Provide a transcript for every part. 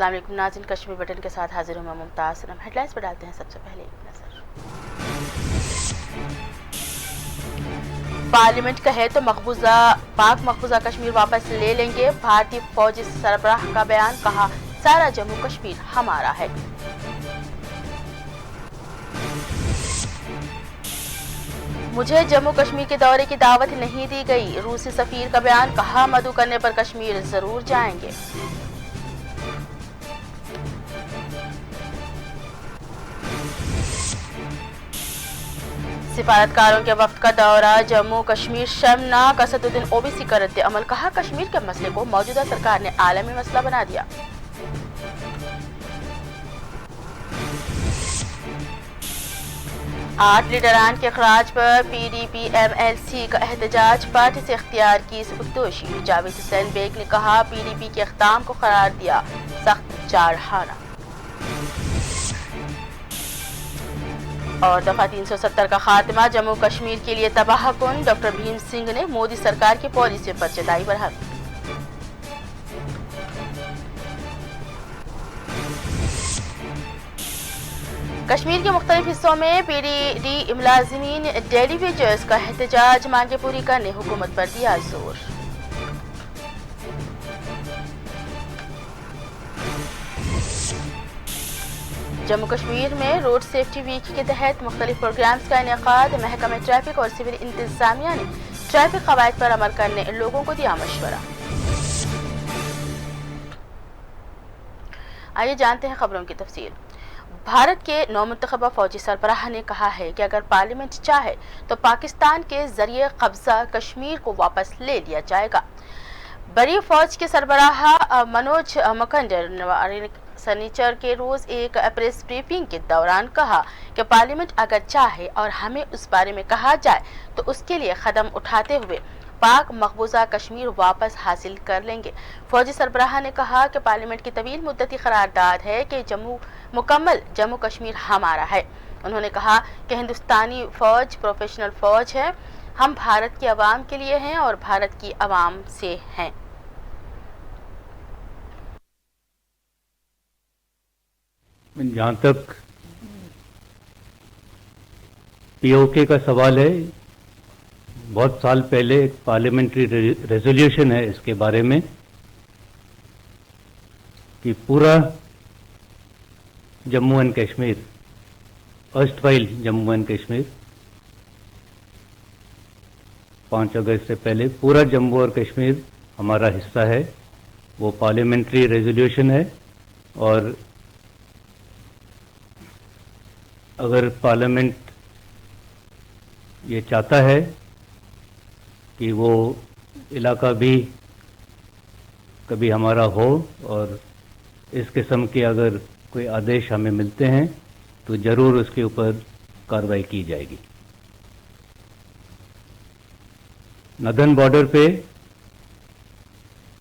अस्सलाम वालेकुम नाज़रीन, कश्मीर बटन के साथ हाजिर हूं मैं मुमताज़। हम हेडलाइंस पर डालते हैं सबसे पहले एक नजर। पार्लियामेंट कहे तो पाक मकबूजा कश्मीर वापस ले लेंगे। भारतीय फौजी सरबराह का बयान, कहा सारा जम्मू कश्मीर हमारा है। मुझे जम्मू कश्मीर के दौरे की दावत नहीं दी गई। रूसी सफीर का बयान, कहा मदु करने पर कश्मीर जरूर जाएंगे। सिफारतकारों के वफ्द का दौरा जम्मू कश्मीर शर्मनाक। असदुद्दीन ओवैसी का रद्द अमल, कहा कश्मीर के मसले को मौजूदा सरकार ने आलमी मसला बना दिया। आठ लीडरान के अखराज पर PDP MLC का एहतजाज, पार्टी से इख्तियार की सबकदोशी। जावेद हुसैन बेग ने कहा PDP के इक़दाम को करार दिया सख्त जारहाना। और दफा 370 का खात्मा जम्मू कश्मीर के लिए तबाहकुन। डॉक्टर भीम सिंह ने मोदी सरकार की पॉलिसी पर जताई बरहमी। कश्मीर के मुख्तलिफ हिस्सों में PDD मुलाजिमीन डेली वेजर्स का एहतजाज, मांगे पूरी करने हुकूमत पर दिया जोर। जम्मू कश्मीर में रोड सेफ्टी वीक के तहत मुख्तलिफ प्रोग्राम्स का इनेकाद। महकमा ट्रैफिक और सिविल इंतजामिया ने ट्रैफिक कवायद पर अमल करने लोगों को दिया मशवरा। आइए जानते हैं खबरों की तफसील। भारत के नौमुंतखबा फौजी सरबराह ने कहा है कि अगर पार्लियामेंट चाहे तो पाकिस्तान के जरिए कब्जा कश्मीर को वापस ले लिया जाएगा। बड़ी फौज के सरबराह मनोज मुकुंद सनीचर के रोज एक प्रेस ब्रीफिंग के दौरान कहा कि पार्लियामेंट अगर चाहे और हमें उस बारे में कहा जाए तो उसके लिए कदम उठाते हुए पाक मकबूजा कश्मीर वापस हासिल कर लेंगे। फौजी सरबराह ने कहा कि पार्लियामेंट की तवील मुद्दती करारदाद है कि मुकम्मल जम्मू कश्मीर हमारा है। उन्होंने कहा कि हिंदुस्तानी फौज प्रोफेशनल फौज है, हम भारत की आवाम के लिए हैं और भारत की आवाम से हैं। जहाँ तक POK का सवाल है, बहुत साल पहले एक पार्लियामेंट्री रेजोल्यूशन है इसके बारे में कि पूरा Jammu and Kashmir, erstwhile Jammu and Kashmir, 5 अगस्त से पहले पूरा जम्मू और कश्मीर हमारा हिस्सा है। वो पार्लियामेंट्री रेजोल्यूशन है और अगर पार्लियामेंट ये चाहता है कि वो इलाका भी कभी हमारा हो और इस किस्म के अगर कोई आदेश हमें मिलते हैं तो ज़रूर उसके ऊपर कार्रवाई की जाएगी। नदर्न बॉर्डर पे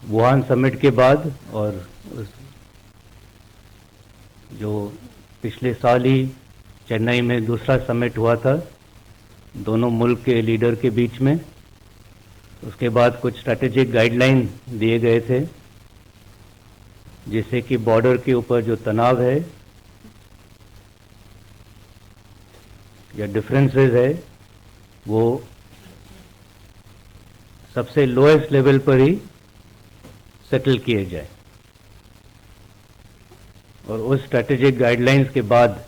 वुहान समिट के बाद और जो पिछले साल ही चेन्नई में दूसरा समिट हुआ था दोनों मुल्क के लीडर के बीच में, उसके बाद कुछ स्ट्रैटेजिक गाइडलाइन दिए गए थे जिससे कि बॉर्डर के ऊपर जो तनाव है या डिफरेंसेस है वो सबसे लोएस्ट लेवल पर ही सेटल किए जाए। और उस स्ट्रैटेजिक गाइडलाइंस के बाद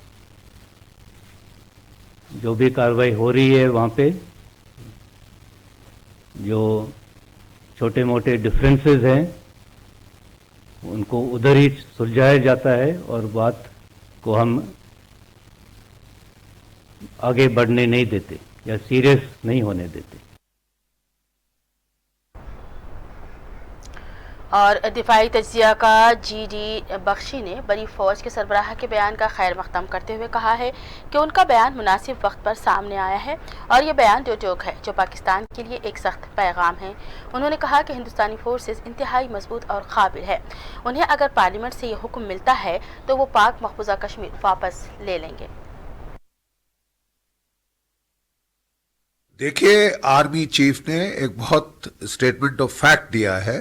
जो भी कार्रवाई हो रही है वहाँ पे जो छोटे मोटे डिफरेंसेस हैं उनको उधर ही सुलझाया जाता है और बात को हम आगे बढ़ने नहीं देते या सीरियस नहीं होने देते। और दिफाई तज्जिया का GD बख्शी ने बड़ी फौज के सरबराह के बयान का खैर मकदम करते हुए कहा है कि उनका बयान मुनासिब वक्त पर सामने आया है और ये बयान जोक है जो पाकिस्तान के लिए एक सख्त पैगाम है। उन्होंने कहा कि हिंदुस्तानी फोर्सेस इंतहाई मजबूत और काबिल है, उन्हें अगर पार्लियामेंट से ये हुक्म मिलता है तो वो पाक मकबूजा कश्मीर वापस ले लेंगे। देखिए, आर्मी चीफ ने एक बहुत स्टेटमेंट ऑफ फैक्ट दिया है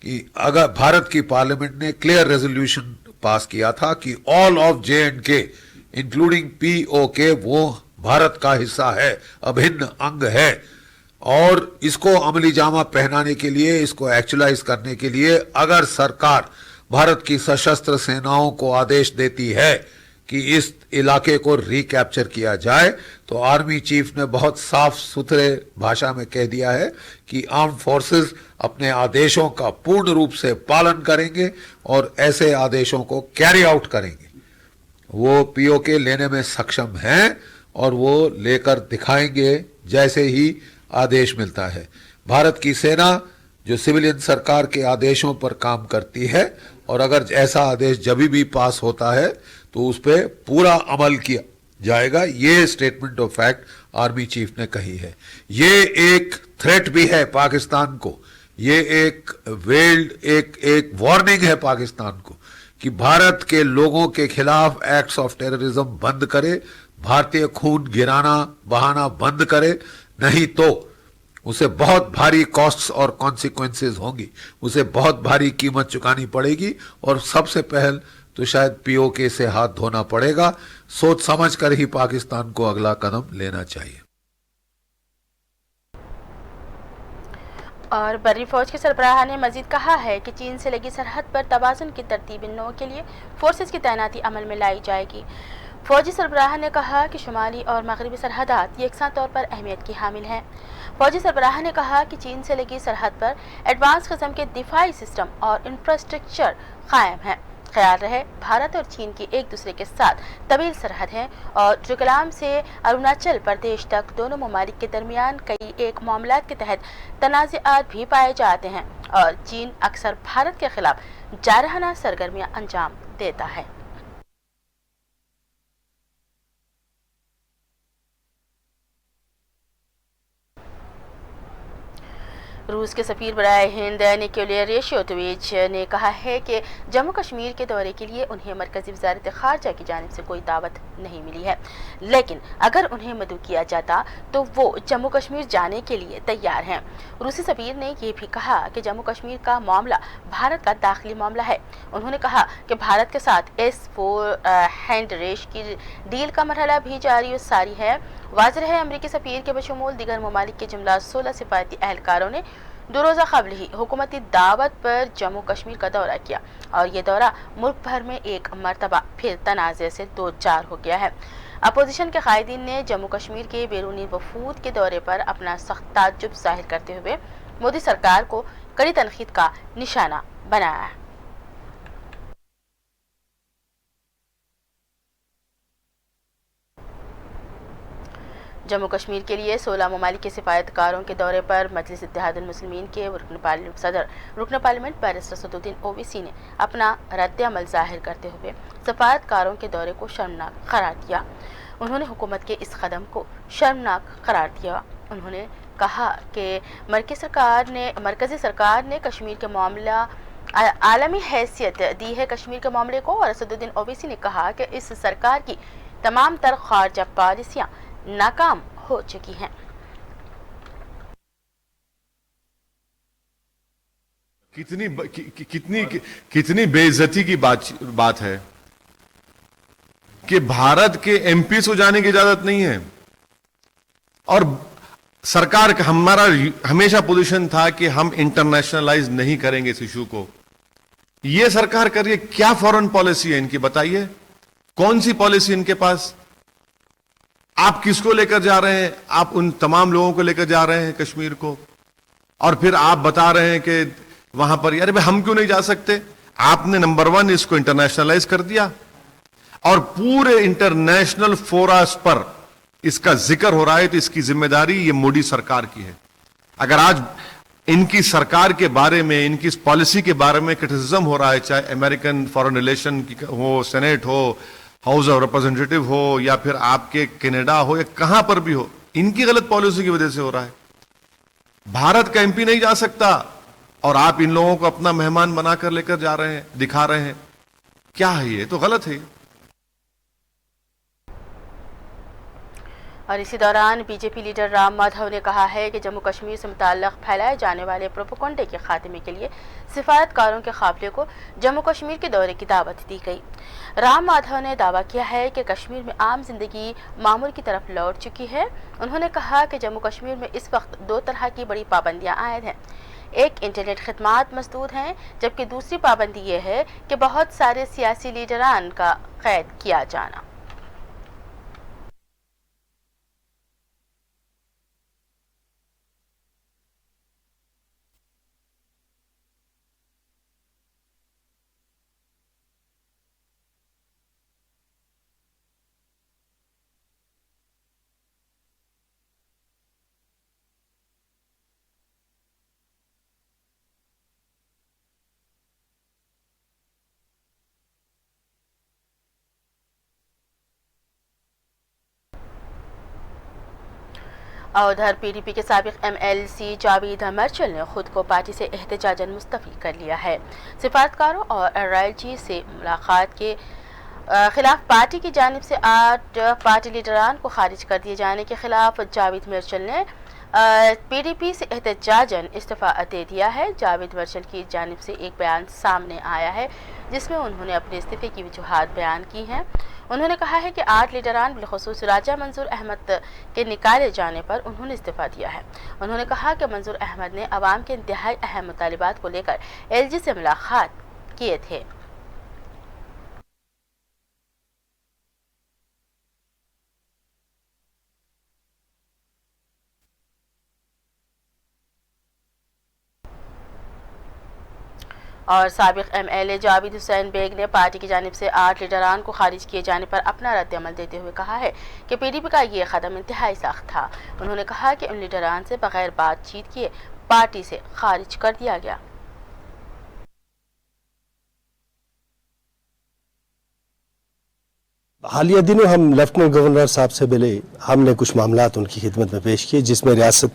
कि अगर भारत की पार्लियामेंट ने क्लियर रेजोल्यूशन पास किया था कि all of J&K including POK वो भारत का हिस्सा है, अभिन्न अंग है। और इसको अमली जामा पहनाने के लिए, इसको एक्चुअलाइज करने के लिए अगर सरकार भारत की सशस्त्र सेनाओं को आदेश देती है कि इस इलाके को रिकैप्चर किया जाए, तो आर्मी चीफ ने बहुत साफ सुथरे भाषा में कह दिया है कि आर्म फोर्सेस अपने आदेशों का पूर्ण रूप से पालन करेंगे और ऐसे आदेशों को कैरी आउट करेंगे। वो POK लेने में सक्षम हैं और वो लेकर दिखाएंगे जैसे ही आदेश मिलता है। भारत की सेना जो सिविलियन सरकार के आदेशों पर काम करती है, और अगर ऐसा आदेश जब भी पास होता है तो उस पर पूरा अमल किया जाएगा। ये statement of fact army chief ने कही है। ये एक थ्रेट भी है पाकिस्तान को, ये एक वेल्ड एक वार्निंग है पाकिस्तान को कि भारत के लोगों के खिलाफ एक्ट्स ऑफ टेररिज्म बंद करे, भारतीय खून गिराना बहाना बंद करे, नहीं तो उसे बहुत भारी कॉस्ट्स और कॉन्सिक्वेंसेस होंगी, उसे बहुत भारी कीमत चुकानी पड़ेगी। और सबसे पहल तो शायद POK से हाथ धोना पड़ेगा। सोच समझ कर ही पाकिस्तान को अगला कदम लेना चाहिए। और बर्री फौज के सरबराह ने मजीद कहा है कि चीन से लगी सरहद पर तवाज़ुन की तरतीब इन के लिए फोर्सेस की तैनाती अमल में लाई जाएगी। फौजी सरबराह ने कहा कि शुमाली और मगरबी सरहदात यकसा तौर पर अहमियत की हामिल हैं। फौजी सरबराह ने कहा कि चीन से लगी सरहद पर एडवांस किस्म के दिफाई सिस्टम और इंफ्रास्ट्रक्चर कायम है। ख्याल रहे, भारत और चीन की एक दूसरे के साथ तवील सरहद है और डोकलाम से अरुणाचल प्रदेश तक दोनों ममालिक के दरमियान कई एक मामलात के तहत तनाज़ात भी पाए जाते हैं और चीन अक्सर भारत के खिलाफ जारहाना सरगर्मियां अंजाम देता है। रूस के सफीर बराए हिंद निकोलिया रेशोतोविच ने कहा है कि जम्मू कश्मीर के दौरे के लिए उन्हें मरकजी वज़ारत ख़ारजा की जानिब से कोई दावत नहीं मिली है, लेकिन अगर उन्हें मदऊ किया जाता तो वो जम्मू कश्मीर जाने के लिए तैयार हैं। रूसी सफीर ने यह भी कहा कि जम्मू कश्मीर का मामला भारत का दाखिली मामला है। उन्होंने कहा कि भारत के साथ S-4 हैंड रेश की डील का मरहला भी जारी और सारी है। वाज़ेह है, अमरीकी सफीर के बशमूल दिगर ममालिक के जुमला 16 सिफारती एहलकारों ने 2 रोज़ा कबल ही हुकूमती दावत पर जम्मू कश्मीर का दौरा किया और ये दौरा मुल्क भर में एक मरतबा फिर तनाज़े से 2-4 हो गया है। अपोजिशन के कायदीन ने जम्मू कश्मीर के बैरूनी वफूद के दौरे पर अपना सख्त ताज्जुब जाहिर करते हुए मोदी सरकार को कड़ी तनकीद का निशाना बनाया है। जम्मू कश्मीर के लिए 16 ममालिक के सिफारतकारों के दौरे पर मजलिस इत्तेहादुल मुस्लिमीन के रुकन पार्लियामेंट बैरिस्टर सदुद्दीन ओवैसी ने अपना रद्द-ए-अमल जाहिर करते हुए सफारतकारों के दौरे को शर्मनाक करार दिया। उन्होंने हुकूमत के इस कदम को शर्मनाक करार दिया। उन्होंने कहा कि मरकजी सरकार ने कश्मीर के मामला आलमी हैसियत दी है कश्मीर के मामले को। और सदुद्दीन ओवैसी ने कहा कि इस सरकार की तमाम तर खारजा पॉलिसियाँ नाकाम हो चुकी हैं। कितनी बेइज्जती की बात है कि भारत के MP को जाने की इजाजत नहीं है। और सरकार का हमारा हमेशा पोजीशन था कि हम इंटरनेशनलाइज नहीं करेंगे इस इशू को। यह सरकार कर रही है। क्या फॉरेन पॉलिसी है इनकी, बताइए कौन सी पॉलिसी इनके पास? आप किसको लेकर जा रहे हैं? आप उन तमाम लोगों को लेकर जा रहे हैं कश्मीर को, और फिर आप बता रहे हैं कि वहां पर यार भाई हम क्यों नहीं जा सकते? आपने नंबर 1 इसको इंटरनेशनलाइज कर दिया और पूरे इंटरनेशनल फोरस पर इसका जिक्र हो रहा है, तो इसकी जिम्मेदारी ये मोदी सरकार की है। अगर आज इनकी सरकार के बारे में, इनकी इस पॉलिसी के बारे में क्रिटिसिज्म हो रहा है, चाहे अमेरिकन फॉरेन रिलेशन हो, सेनेट हो, हाउस ऑफ रिप्रेजेंटेटिव हो, या फिर आपके कनाडा हो, या कहां पर भी हो, इनकी गलत पॉलिसी की वजह से हो रहा है। भारत का MP नहीं जा सकता और आप इन लोगों को अपना मेहमान बनाकर लेकर जा रहे हैं, दिखा रहे हैं। क्या है ये? तो गलत है। और इसी दौरान बीजेपी लीडर राम माधव ने कहा है कि जम्मू कश्मीर से मुताल्लिक़ फैलाए जाने वाले प्रोपोगंडे के खात्मे के लिए सिफारतकारों के काफिले को जम्मू कश्मीर के दौरे की दावत दी गई। राम माधव ने दावा किया है कि कश्मीर में आम जिंदगी मामूल की तरफ लौट चुकी है। उन्होंने कहा कि जम्मू कश्मीर में इस वक्त 2 तरह की बड़ी पाबंदियां आयद हैं। एक इंटरनेट खिदमात मसदूद हैं, जबकि दूसरी पाबंदी ये है कि बहुत सारे सियासी लीडरान का कैद किया जाना। और उधर पीडीपी के साबिक एमएलसी जावेद मर्चल ने खुद को पार्टी से एहतजाजन मुस्तफ़ी कर लिया है। सिफारतकारों और एलआईजी से मुलाकात के खिलाफ पार्टी की जानिब से 8 पार्टी लीडरान को खारिज कर दिए जाने के खिलाफ जावेद मर्चल ने पीडीपी से एहतजाजन इस्तीफा दे दिया है। जावेद मर्चल की जानिब से एक बयान सामने आया है जिसमें उन्होंने अपने इस्तीफे की वजूहात बयान की हैं। उन्होंने कहा है कि 8 लीडरान बिलखुसूस राजा मंजूर अहमद के निकाले जाने पर उन्होंने इस्तीफा दिया है। उन्होंने कहा कि मंजूर अहमद ने अवाम के इंतहाई अहम मुतालिबात को लेकर एलजी से मुलाकात किए थे। और साबिक एमएलए जावेद हुसैन बेग ने पार्टी की जानिब से 8 लीडरान को खारिज किए जाने पर अपना रद्द-ए-अमल देते हुए कहा है कि पीडीपी का ये कदम इंतहाई सख्त था। उन्होंने कहा कि उन लीडरान से बगैर बातचीत किए पार्टी से खारिज कर दिया गया। हालिया दिनों हम लेफ्टिनेंट गवर्नर साहब से मिले, हमने कुछ मामलात उनकी खिदमत में पेश किए, जिसमें रियासत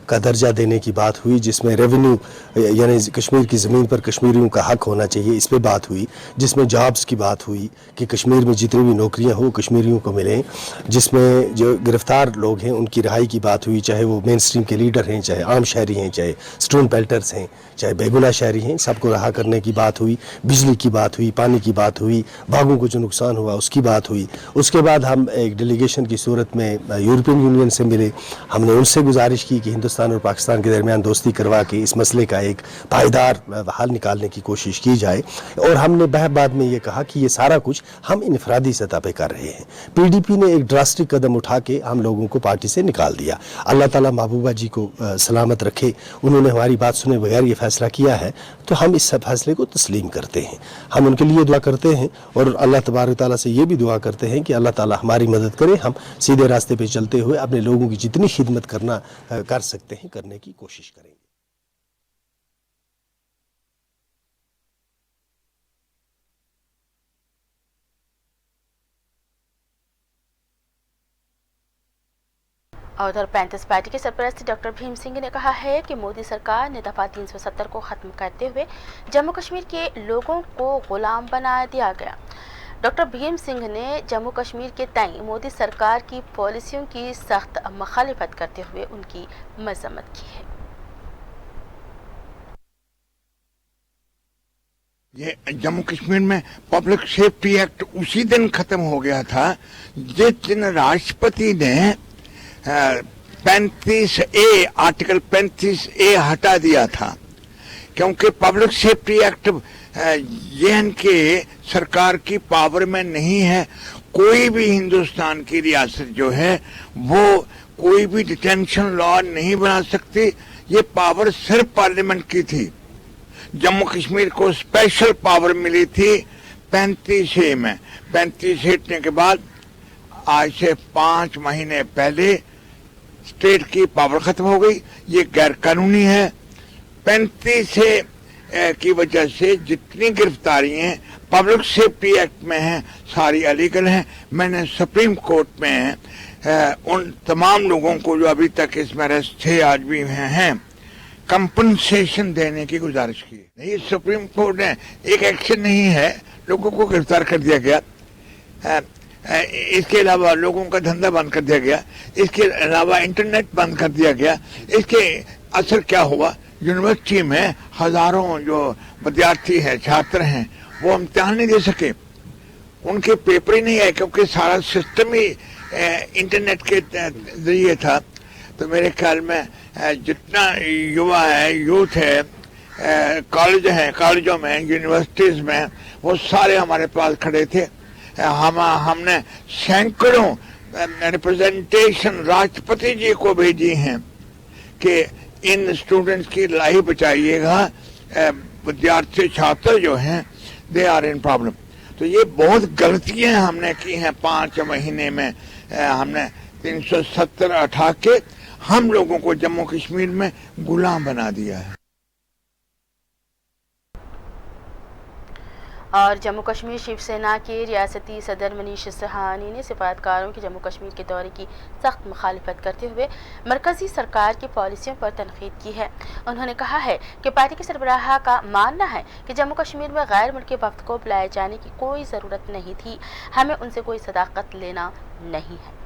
का दर्जा देने की बात हुई, जिसमें रेवेन्यू यानी कश्मीर की ज़मीन पर कश्मीरियों का हक होना चाहिए, इस पे बात हुई, जिसमें जॉब्स की बात हुई कि कश्मीर में जितनी भी नौकरियां हो कश्मीरियों को मिलें, जिसमें जो गिरफ्तार लोग हैं उनकी रिहाई की बात हुई, चाहे वो मेन स्ट्रीम के लीडर हैं, चाहे आम शहरी हैं, चाहे स्टोन पेल्टर्स हैं, चाहे बेगुनाह शहरी हैं, सबको रहा करने की बात हुई, बिजली की बात हुई, पानी की बात हुई, बागों को जो नुकसान हुआ उसकी बात हुई। उसके बाद हम एक डेलीगेशन की सूरत में यूरोपियन यूनियन से मिले। हमने उनसे गुजारिश की कि हिंदुस्तान और पाकिस्तान के दरमियान दोस्ती करवा के इस मसले का एक पायदार हल निकालने की कोशिश की जाए। और हमने बाद में ये कहा कि ये सारा कुछ हम इनफरादी सतह पे कर रहे हैं। पीडीपी ने एक ड्रास्टिक कदम उठा के हम लोगों को पार्टी से निकाल दिया। अल्लाह ताला महबूबा जी को सलामत रखे, उन्होंने हमारी बात सुने बगैर ये फैसला किया है, तो हम इस फैसले को तस्लीम करते हैं। हम उनके लिए दुआ करते हैं और अल्लाह तबारक ताला से ये भी दुआ करते हैं कि अल्लाह ताला हमारी मदद करे, हम सीधे रास्ते पे चलते हुए अपने लोगों की जितनी खिदमत कर सकते हैं करने की कोशिश करेंगे। और उधर 35 पार्टी के सरपरस्त डॉक्टर भीम सिंह ने कहा है कि मोदी सरकार ने दफा 370 को खत्म करते हुए जम्मू कश्मीर के लोगों को गुलाम बना दिया गया। डॉक्टर भीम सिंह ने जम्मू कश्मीर के तय मोदी सरकार की पॉलिसियों की सख्त मुखालिफत करते हुए उनकी मजम्मत की है। ये जम्मू कश्मीर में पब्लिक सेफ्टी एक्ट उसी दिन खत्म हो गया था जिस दिन राष्ट्रपति ने 35A आर्टिकल 35A हटा दिया था, क्योंकि पब्लिक सेफ्टी एक्ट के सरकार की पावर में नहीं है। कोई भी हिंदुस्तान की रियासत जो है वो कोई भी डिटेंशन लॉ नहीं बना सकती। ये पावर सिर्फ पार्लियामेंट की थी। जम्मू कश्मीर को स्पेशल पावर मिली थी 35A में। 35 हटने के बाद आज से 5 महीने पहले स्टेट की पावर खत्म हो गई। ये गैर कानूनी है। 35A की वजह से जितनी गिरफ्तारी हैं पब्लिक सेफ्टी एक्ट में हैं सारी अलीगल हैं। मैंने सुप्रीम कोर्ट में उन तमाम लोगों को जो अभी तक इसमें अरेस्ट 6 आदमी हैं कंपनसेशन देने की गुजारिश की। नहीं, सुप्रीम कोर्ट ने एक एक्शन नहीं है, लोगों को गिरफ्तार कर दिया गया। इसके अलावा लोगों का धंधा बंद कर दिया गया, इसके अलावा इंटरनेट बंद कर दिया गया। इसके असर क्या हुआ? यूनिवर्सिटी में हजारों जो विद्यार्थी हैं, छात्र हैं, वो इम्तिहान नहीं दे सके, उनके पेपर ही नहीं आए क्योंकि सारा सिस्टम ही इंटरनेट के जरिए था। तो मेरे ख्याल में जितना युवा है, यूथ है, कॉलेज हैं, कॉलेजों में, यूनिवर्सिटीज में, वो सारे हमारे पास खड़े थे। हमने सैकड़ों रिप्रेजेंटेशन राष्ट्रपति जी को भेजी हैं कि इन स्टूडेंट्स की लाइफ बचाइएगा, विद्यार्थी छात्र जो हैं दे आर इन प्रॉब्लम। तो ये बहुत गलतियां हमने की हैं। 5 महीने में हमने 370 उठा के हम लोगों को जम्मू कश्मीर में गुलाम बना दिया है। और जम्मू कश्मीर शिवसेना के रियासती सदर मनीष सिसोदिया ने सिफारतकारों के जम्मू कश्मीर के दौरे की सख्त मुखालिफत करते हुए मरकजी सरकार की पॉलिसियों पर तनकीद की है। उन्होंने कहा है कि पार्टी के सरबराह का मानना है कि जम्मू कश्मीर में गैर मुल्की वफ्द को बुलाए जाने की कोई ज़रूरत नहीं थी, हमें उनसे कोई सदाकत लेना नहीं है।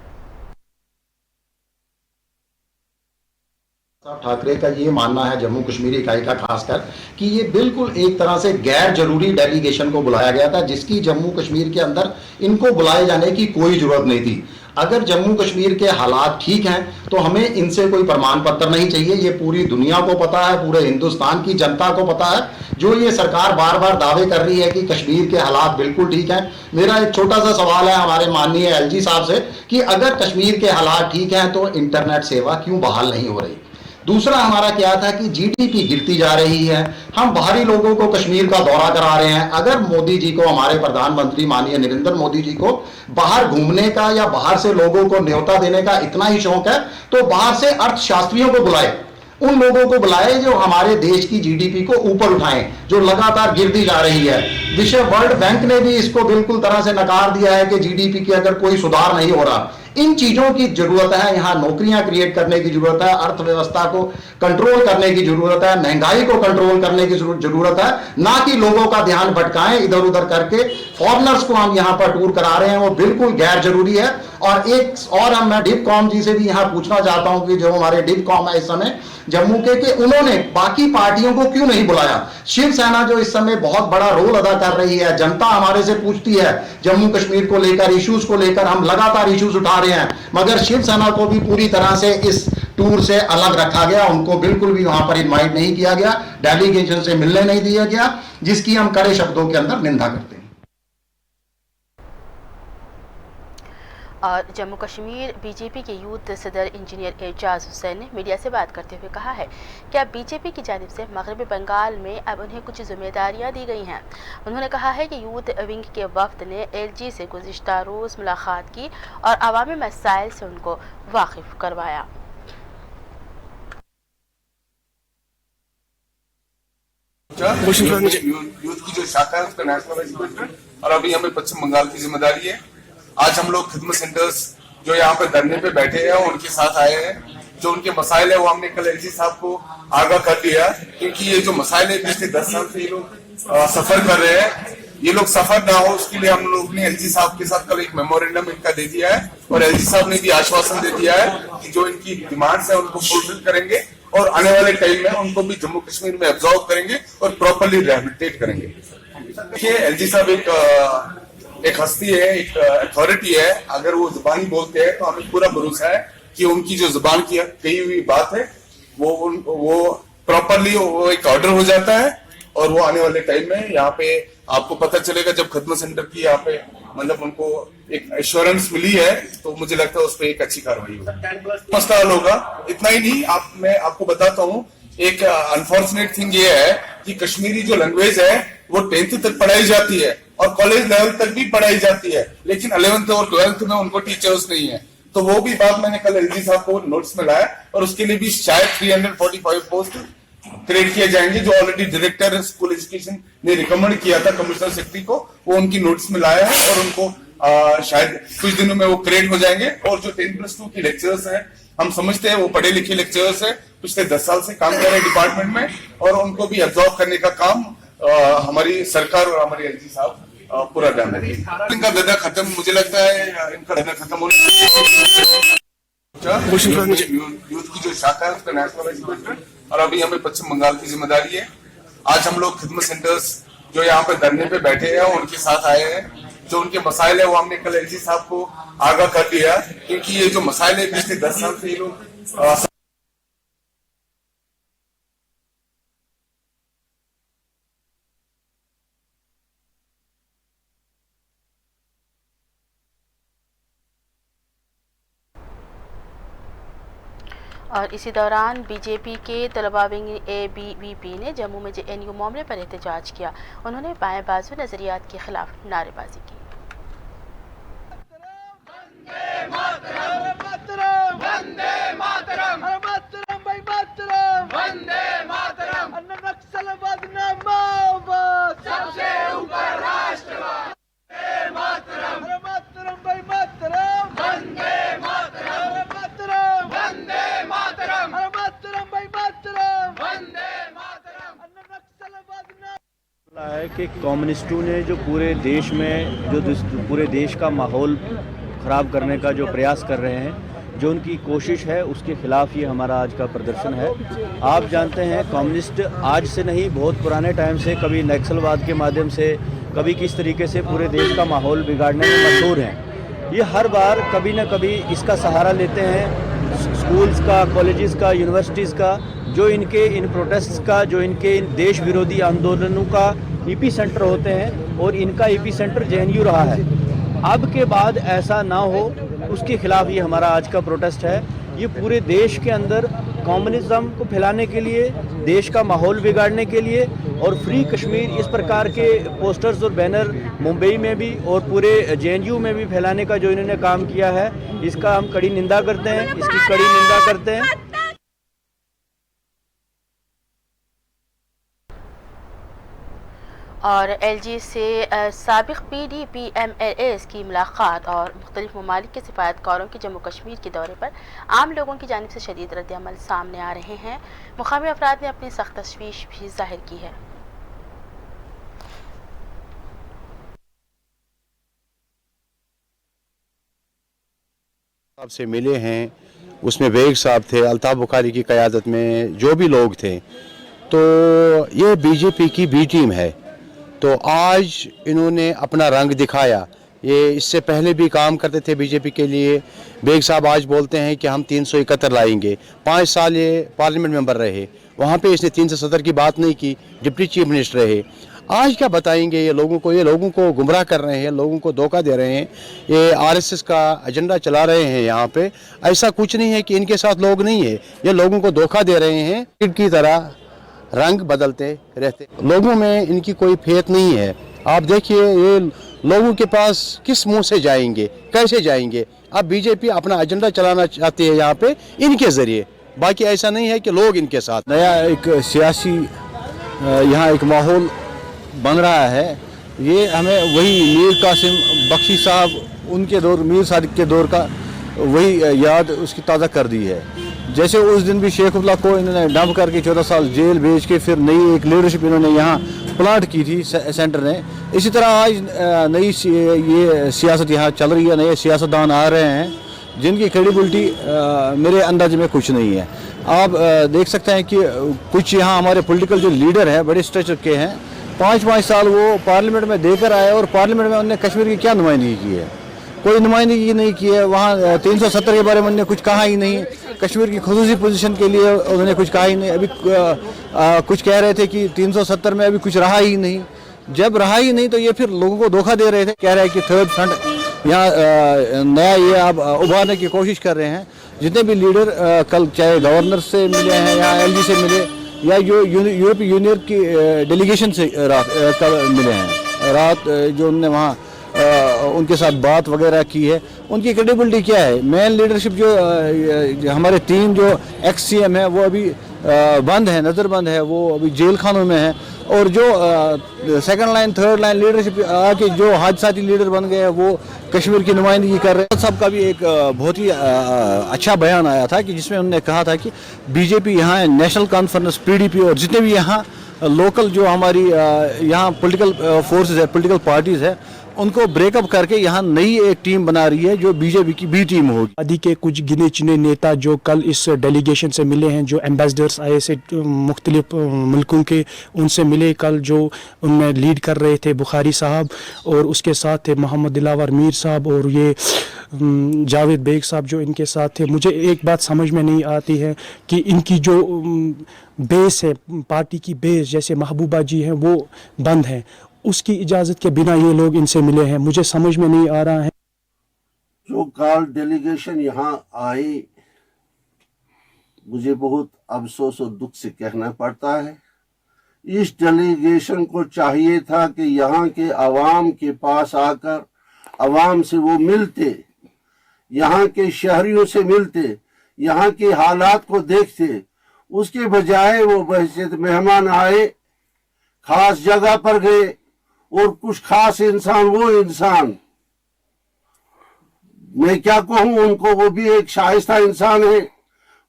ठाकरे का ये मानना है, जम्मू कश्मीर इकाई का खासकर, कि ये बिल्कुल एक तरह से गैर जरूरी डेलीगेशन को बुलाया गया था, जिसकी जम्मू कश्मीर के अंदर इनको बुलाए जाने की कोई जरूरत नहीं थी। अगर जम्मू कश्मीर के हालात ठीक हैं तो हमें इनसे कोई प्रमाण पत्र नहीं चाहिए। ये पूरी दुनिया को पता है, पूरे हिंदुस्तान की जनता को पता है। जो ये सरकार बार बार दावे कर रही है कि कश्मीर के हालात बिल्कुल ठीक हैं, मेरा एक छोटा सा सवाल है हमारे माननीय एलजी साहब से कि अगर कश्मीर के हालात ठीक हैं तो इंटरनेट सेवा क्यों बहाल नहीं हो रही? दूसरा हमारा क्या था कि जीडीपी गिरती जा रही है, हम बाहरी लोगों को कश्मीर का दौरा करा रहे हैं। अगर मोदी जी को, हमारे प्रधानमंत्री माननीय नरेंद्र मोदी जी को बाहर घूमने का या बाहर से लोगों को न्योता देने का इतना ही शौक है तो बाहर से अर्थशास्त्रियों को बुलाए, उन लोगों को बुलाए जो हमारे देश की जीडीपी को ऊपर उठाएं, जो लगातार गिरती जा रही है। विश्व वर्ल्ड बैंक ने भी इसको बिल्कुल तरह से नकार दिया है कि जीडीपी के अगर कोई सुधार नहीं हो रहा। इन चीजों की जरूरत है, यहाँ नौकरियां क्रिएट करने की जरूरत है, अर्थव्यवस्था को कंट्रोल करने की जरूरत है, महंगाई को कंट्रोल करने की जरूरत है, ना कि लोगों का ध्यान भटकाएं इधर उधर करके। फॉरेनर्स को हम यहाँ पर टूर करा रहे हैं, वो बिल्कुल गैर जरूरी है। और एक और मैं डिपकॉम जी से भी यहाँ पूछना चाहता हूं कि जो हमारे डिपकॉम है इस समय जम्मू के, कि उन्होंने बाकी पार्टियों को क्यों नहीं बुलाया? शिवसेना जो इस समय बहुत बड़ा रोल अदा कर रही है, जनता हमारे से पूछती है जम्मू कश्मीर को लेकर, इश्यूज को लेकर, हम लगातार इश्यूज उठा रहे हैं, मगर शिवसेना को भी पूरी तरह से इस टूर से अलग रखा गया। उनको बिल्कुल भी वहां पर इनवाइट नहीं किया गया, डेलीगेशन से मिलने नहीं दिया गया, जिसकी हम कड़े शब्दों के अंदर निंदा करते हैं। और जम्मू कश्मीर बीजेपी के यूथ सदर इंजीनियर एजाज हुसैन ने मीडिया से बात करते हुए कहा है कि अब बीजेपी की जानिब से मगरबी बंगाल में अब उन्हें कुछ जिम्मेदारियां दी गई हैं। उन्होंने कहा है कि यूथ विंग के वफ्द ने एलजी से गुज़िश्ता रोज़ मुलाकात की और अवामी मसाइल से उनको वाकिफ करवाया। यूथ की जो शाखा है उसका नेशनल एजुकेशन, और अभी हमें पश्चिम बंगाल की जिम्मेदारी है। आज हम लोग खिदमत सेंटर्स जो यहाँ पे धरने पे बैठे हैं उनके साथ आए हैं। जो उनके मसाइल है वो हमने कल एलजी साहब को आगाह कर दिया, क्योंकि ये जो मसाइल है पिछले 10 साल से ये लोग सफर कर रहे हैं, ये लोग सफर ना हो उसके लिए हम लोग ने एलजी साहब के साथ कल एक मेमोरेंडम इनका दे दिया है। और एलजी साहब ने भी आश्वासन दे दिया है कि जो इनकी डिमांड्स है उनको फुलफिल करेंगे और आने वाले टाइम में उनको भी जम्मू कश्मीर में एब्जॉर्व करेंगे और प्रॉपरली रिहेबिलिटेट करेंगे। देखिए, एलजी साहब एक हस्ती है, एक अथॉरिटी है। अगर वो जुबानी बोलते हैं तो हमें पूरा भरोसा है कि उनकी जो जुबान की कही हुई बात है वो प्रॉपरली वो एक ऑर्डर हो जाता है। और वो आने वाले टाइम में यहाँ पे आपको पता चलेगा, जब खिदमत सेंटर की यहाँ पे मतलब उनको एक एश्योरेंस मिली है तो मुझे लगता है उस पर एक अच्छी कार्रवाई होगी, मसला हल होगा। इतना ही नहीं, मैं आपको बताता हूँ, एक अनफॉर्चुनेट थिंग ये है कि कश्मीरी जो लैंग्वेज है वो 10th तक पढ़ाई जाती है और कॉलेज लेवल तक भी पढ़ाई जाती है, लेकिन 11th और 12th में उनको टीचर्स नहीं है। तो वो भी बात मैंने कल एलजी साहब को नोट्स में लाया और उसके लिए भी शायद 345 पोस्ट क्रिएट किए जाएंगे, जो ऑलरेडी डायरेक्टर स्कूल एजुकेशन ने रिकमेंड किया था कमिश्नर सेक्रेटरी को, वो उनकी नोट्स में लाया है और उनको शायद कुछ दिनों में वो क्रिएट हो जाएंगे। और जो 10+2 की लेक्चर्स हैं, हम समझते हैं वो पढ़े लिखे लेक्चरर्स है, पिछले 10 साल से काम कर रहे हैं डिपार्टमेंट में, और उनको भी एब्जॉर्व करने का काम हमारी सरकार और हमारे एलजी साहब पूरा डन है। इनका गदा खत्म, मुझे लगता है इनका गदा खत्म होने यूथ की जो शाखा है उसका नेशनल प्रेसिडेंट, और अभी हमें पश्चिम बंगाल की जिम्मेदारी है। आज हम लोग खिदमत सेंटर्स जो यहाँ पे धरने पे बैठे हैं उनके साथ आए हैं। जो उनके मसाइल है वो हमने कल एलजी साहब को आगाह कर दिया, क्योंकि ये जो मसाइल है पिछले 10 साल से ये लोग और इसी दौरान बीजेपी के तलबा विंग ABVP ने जम्मू में JNU मामले पर एहतजाज किया। उन्होंने बाएं बाजू नजरियात के खिलाफ नारेबाजी की। है कि कम्युनिस्टों ने जो पूरे देश में पूरे देश का माहौल ख़राब करने का जो प्रयास कर रहे हैं, जो उनकी कोशिश है, उसके ख़िलाफ़ ये हमारा आज का प्रदर्शन है। आप जानते हैं कम्युनिस्ट आज से नहीं, बहुत पुराने टाइम से कभी नक्सलवाद के माध्यम से, कभी किस तरीके से पूरे देश का माहौल बिगाड़ने में मशहूर हैं। ये हर बार कभी न कभी इसका सहारा लेते हैं, स्कूल्स का, कॉलेजेस का, यूनिवर्सिटीज़ का, जो इनके इन प्रोटेस्ट्स का, जो इनके इन देश विरोधी आंदोलनों का ईपी सेंटर होते हैं, और इनका ईपी सेंटर JNU रहा है। अब के बाद ऐसा ना हो, उसके खिलाफ ये हमारा आज का प्रोटेस्ट है। ये पूरे देश के अंदर कम्युनिज्म को फैलाने के लिए, देश का माहौल बिगाड़ने के लिए, और फ्री कश्मीर इस प्रकार के पोस्टर्स और बैनर मुंबई में भी और पूरे JNU में भी फैलाने का जो इन्होंने काम किया है, इसका हम कड़ी निंदा करते हैं, इसकी कड़ी निंदा करते हैं। और LG से साबिक PDP MLAs की मुलाकात और मुख्तलिफ ममालिक के सिफारतकारों के जम्मू कश्मीर के दौरे पर आम लोगों की जानिब से शदीद रद्द-ए-अमल सामने आ रहे हैं। मुकामी अफराद ने अपनी सख्त तशवीश भी जाहिर की है। साहब से मिले हैं, उसमें बेग साहब थे, अल्ताफ बुखारी की क़यादत में जो भी लोग थे, तो ये बीजेपी की बी टीम है। तो आज इन्होंने अपना रंग दिखाया। ये इससे पहले भी काम करते थे बीजेपी के लिए। बेग साहब आज बोलते हैं कि हम 371 लाएंगे। 5 साल ये पार्लियामेंट मेंबर रहे, वहाँ पे इसने 370 की बात नहीं की, डिप्टी चीफ मिनिस्टर रहे। आज क्या बताएंगे ये लोगों को गुमराह कर रहे हैं, लोगों को धोखा दे रहे हैं। ये RSS का एजेंडा चला रहे हैं यहाँ पे। ऐसा कुछ नहीं है कि इनके साथ लोग नहीं है, ये लोगों को धोखा दे रहे हैं। इनकी तरह रंग बदलते रहते, लोगों में इनकी कोई फेत नहीं है। आप देखिए ये लोगों के पास किस मुंह से जाएंगे, कैसे जाएंगे। अब बीजेपी अपना एजेंडा चलाना चाहती है यहाँ पे इनके ज़रिए, बाकी ऐसा नहीं है कि लोग इनके साथ। नया एक सियासी यहाँ एक माहौल बन रहा है। ये हमें वही मीर कासिम बख्शी साहब उनके दौर, मीर सादिक के दौर का वही याद उसकी ताज़ा कर दी है। जैसे उस दिन भी शेखुल्लाह को इन्होंने डंप करके 14 साल जेल भेज के फिर नई एक लीडरशिप इन्होंने यहाँ प्लांट की थी सेंटर ने, इसी तरह आज नई ये सियासत यहाँ चल रही है। नए सियासतदान आ रहे हैं जिनकी क्रेडिबिलिटी मेरे अंदाजे में कुछ नहीं है। आप देख सकते हैं कि कुछ यहाँ हमारे पॉलिटिकल जो लीडर हैं बड़े स्ट्रेचर के हैं, 5-5 साल वो पार्लियामेंट में देकर आए और पार्लियामेंट में उन्होंने कश्मीर की क्या नुमाइंदगी की है? कोई नुमाइंदगी नहीं की है। वहाँ 370 के बारे में उन्होंने कुछ कहा ही नहीं। कश्मीर की खुसूसी पोजीशन के लिए उन्होंने कुछ कहा ही नहीं। अभी कुछ कह रहे थे कि 370 में अभी कुछ रहा ही नहीं। जब रहा ही नहीं तो ये फिर लोगों को धोखा दे रहे थे। कह रहे हैं कि थर्ड फ्रंट यहाँ नया ये आप उभारने की कोशिश कर रहे हैं। जितने भी लीडर कल चाहे गवर्नर से मिले हैं या LG से मिले या यूरोपीय यूनियन की डेलीगेशन से कल मिले हैं, रात जो उन्होंने वहाँ उनके साथ बात वगैरह की है, उनकी क्रेडिबिलिटी क्या है? मेन लीडरशिप जो हमारे 3 जो ex-CM है वो अभी बंद है, नज़रबंद है, वो अभी जेल खानों में है। और जो second line third line leadership आके जो हादसाती लीडर बन गए हैं वो कश्मीर की नुमाइंदगी कर रहे हैं। सबका भी एक बहुत ही अच्छा बयान आया था कि जिसमें उन्होंने कहा था कि बीजेपी यहाँ नेशनल कॉन्फ्रेंस PDP और जितने भी यहाँ लोकल जो हमारी यहाँ पॉलिटिकल फोर्सेस है, पॉलिटिकल पार्टीज है, उनको ब्रेकअप करके यहाँ नई एक टीम बना रही है जो बीजेपी की बी टीम होगी। आदि के कुछ गिने चुने नेता जो कल इस डेलीगेशन से मिले हैं, जो एम्बेसडर्स आए से मुख्तलिफ मुल्कों के, उनसे मिले कल, जो उनमें लीड कर रहे थे बुखारी साहब और उसके साथ थे मोहम्मद दिलावर मीर साहब और ये जावेद बेग साहब जो इनके साथ थे। मुझे एक बात समझ में नहीं आती है कि इनकी जो बेस है, पार्टी की बेस, जैसे महबूबा जी हैं वो बंद है, उसकी इजाज़त के बिना ये लोग इनसे मिले हैं। मुझे समझ में नहीं आ रहा है। जो कल डेलीगेशन यहाँ आई, मुझे बहुत अफसोस और दुख से कहना पड़ता है, इस डेलीगेशन को चाहिए था कि यहाँ के अवाम के पास आकर अवाम से वो मिलते, यहाँ के शहरियों से मिलते, यहाँ के हालात को देखते। उसके बजाय वो बहैसियत मेहमान आए, खास जगह पर गए और कुछ खास इंसान, वो इंसान मैं क्या कहूं उनको, वो भी एक शाइस्ता इंसान है,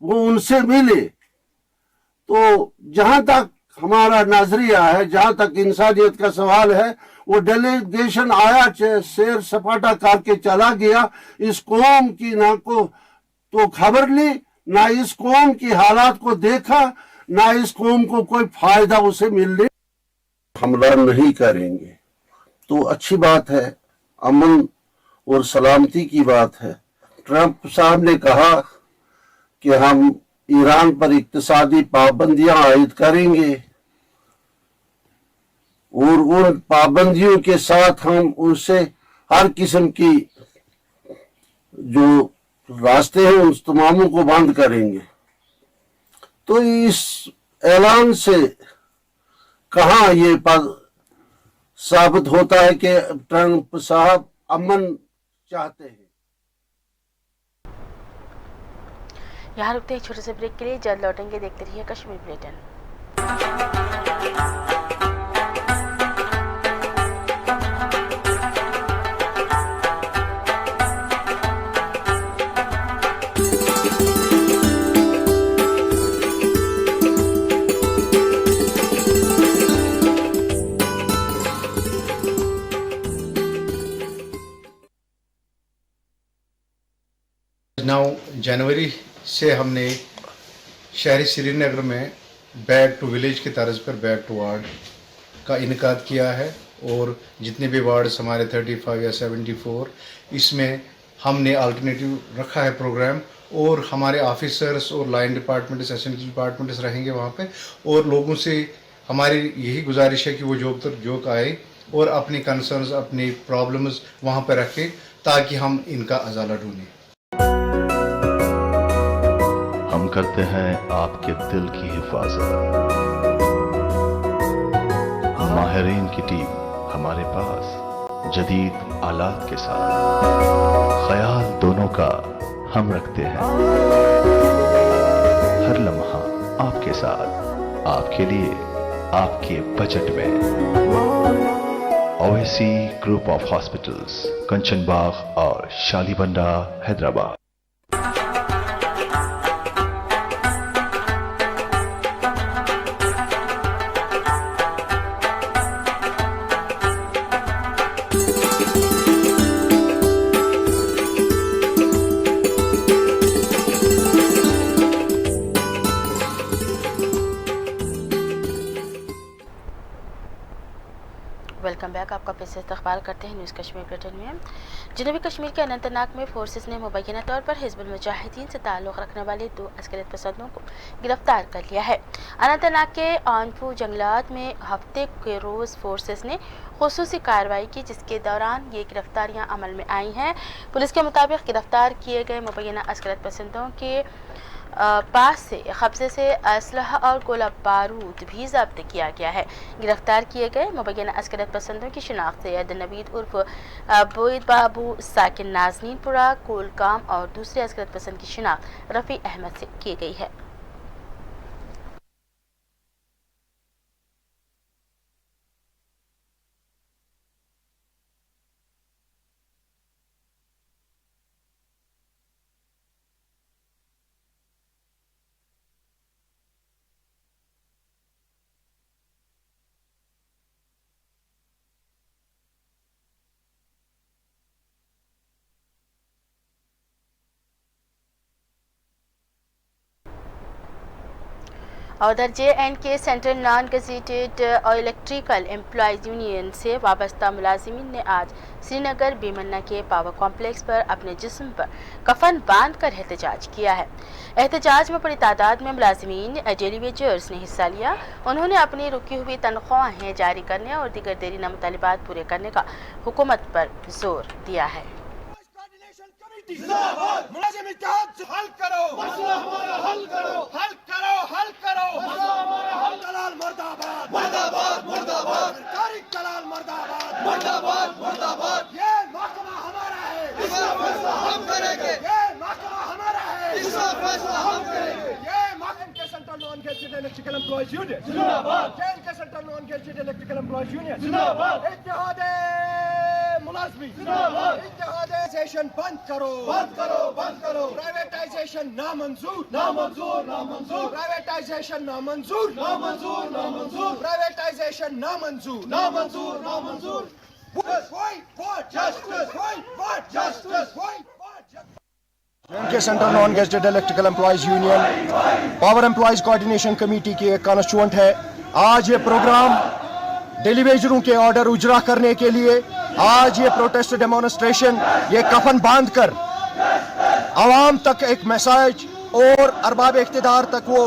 वो उनसे मिले। तो जहां तक हमारा नजरिया है, जहां तक इंसानियत का सवाल है, वो डेलीगेशन आया, शेर सपाटा करके चला गया, इस कौम की ना को तो खबर ली, ना इस कौम की हालात को देखा, ना इस कौम को कोई फायदा उसे मिलने। हमला नहीं करेंगे तो अच्छी बात है, अमन और सलामती की बात है। ट्रंप साहब ने कहा कि हम ईरान पर इक्तिसादी पाबंदियां आयद करेंगे और उन पाबंदियों के साथ हम उनसे हर किस्म की जो रास्ते हैं उन तमामों को बंद करेंगे। तो इस ऐलान से कहाँ ये साबित होता है कि ट्रंप साहब अमन चाहते हैं। यहाँ रुकते हैं छोटे से ब्रेक के लिए, जल्द लौटेंगे। देखते रहिए कश्मीर बुलेटिन। जनवरी से हमने शहरी श्रीनगर में बैक टू विलेज के तर्ज पर बैक टू वार्ड का इनकाद किया है और जितने भी वार्ड्स हमारे 35 या 74, इसमें हमने अल्टरनेटिव रखा है प्रोग्राम और हमारे ऑफिसर्स और लाइन डिपार्टमेंट्स, एसेंशियल डिपार्टमेंट्स रहेंगे वहाँ पे और लोगों से हमारी यही गुजारिश है कि वो जोक आए और अपनी कंसर्न्स, अपनी प्रॉब्लम्स वहाँ पर रखें ताकि हम इनका अजाला ढूंढें। हम करते हैं आपके दिल की हिफाजत। माहिरीन की टीम हमारे पास जदीद आलात के साथ, ख्याल दोनों का हम रखते हैं। हर लम्हा आपके साथ, आपके लिए, आपके बजट में। ओवैसी ग्रुप ऑफ हॉस्पिटल्स, कंचन बाग और शालीबंडा, हैदराबाद। Welcome back. आपका फिर से इस्तकबाल करते हैं न्यूज़ कश्मीर बुलेटिन में। जनूबी कश्मीर के अनंतनाग में फोर्सेस ने मुबैना तौर पर हिजबुल मुजाहिदीन से ताल्लुक़ रखने वाले 2 अस्करियत पसंदों को गिरफ्तार कर लिया है। अनंतनाग के आनफू जंगलात में हफ्ते के रोज़ फोर्सेस ने खुसूसी कार्रवाई की, जिसके दौरान ये गिरफ्तारियाँ अमल में आई हैं। पुलिस के मुताबिक गिरफ्तार किए गए मुबैना अस्करियत पसंदों के पास से कब्जे से असलहा और गोला बारूद भी जब्त किया गया है। गिरफ्तार किए गए मुबैना अस्करियत पसंदों की शिनाख्त सैयद नवीद उर्फ बोईद बाबू साकिन नाजनीनपुरा कोलकाम और दूसरे अस्करियत पसंद की शिनाख्त रफ़ी अहमद से की गई है। उधर JNK central non gazetted electrical employees union से वाबस्ता मुलाजिमीन ने आज श्रीनगर बीमन्ना के पावर कॉम्प्लेक्स पर अपने जिस्म पर कफन बांध कर एहतजाज किया है। एहतजाज में बड़ी तादाद में मुलाजिमीन डेली वेजर्स ने हिस्सा लिया। उन्होंने अपनी रुकी हुई तनख्वाहें जारी करने और दीगर देरीना मुतालिबात पूरे करने का हुकूमत पर जोर दिया है। मुलाजिम इत्तेहाद हल करो, मसला हमारा हल करो, हल करो, हल करो, मसला हमारा हल। दलाल मुर्दाबाद, मुर्दाबाद, मुर्दाबाद, सरकारी दलाल मुर्दाबाद, मुर्दाबाद, मुर्दाबाद। ये महकमा हमारा है, इसका फैसला हम करेंगे। ये महकमा हमारा है, इसका फैसला हम करेंगे। ये JNK central non gazetted electrical employees union जिंदाबाद, JNK central non gazetted electrical employees union जिंदाबाद, इत्तेहाद मुलाजिमीन जिंदाबाद। इत्तेहादाइजेशन बंद करो, बंद करो, बंद करो। प्राइवेटाइजेशन नामंजूर, नामंजूर, नामंजूर। प्राइवेटाइजेशन नामंजूर, नामंजूर, नामंजूर। प्राइवेटाइजेशन नामंजूर, नामंजूर, नामंजूर। JNK central non gazetted electrical employees union power employees coordination committee की एक कॉन्स्टिट्यूएंट है। आज ये प्रोग्राम डेली वेजरों के ऑर्डर उजरा करने के लिए आज ये प्रोटेस्ट डेमोन्स्ट्रेशन ये कफन बांधकर आवाम तक एक मैसेज और अरबाब इख्तिदार तक वो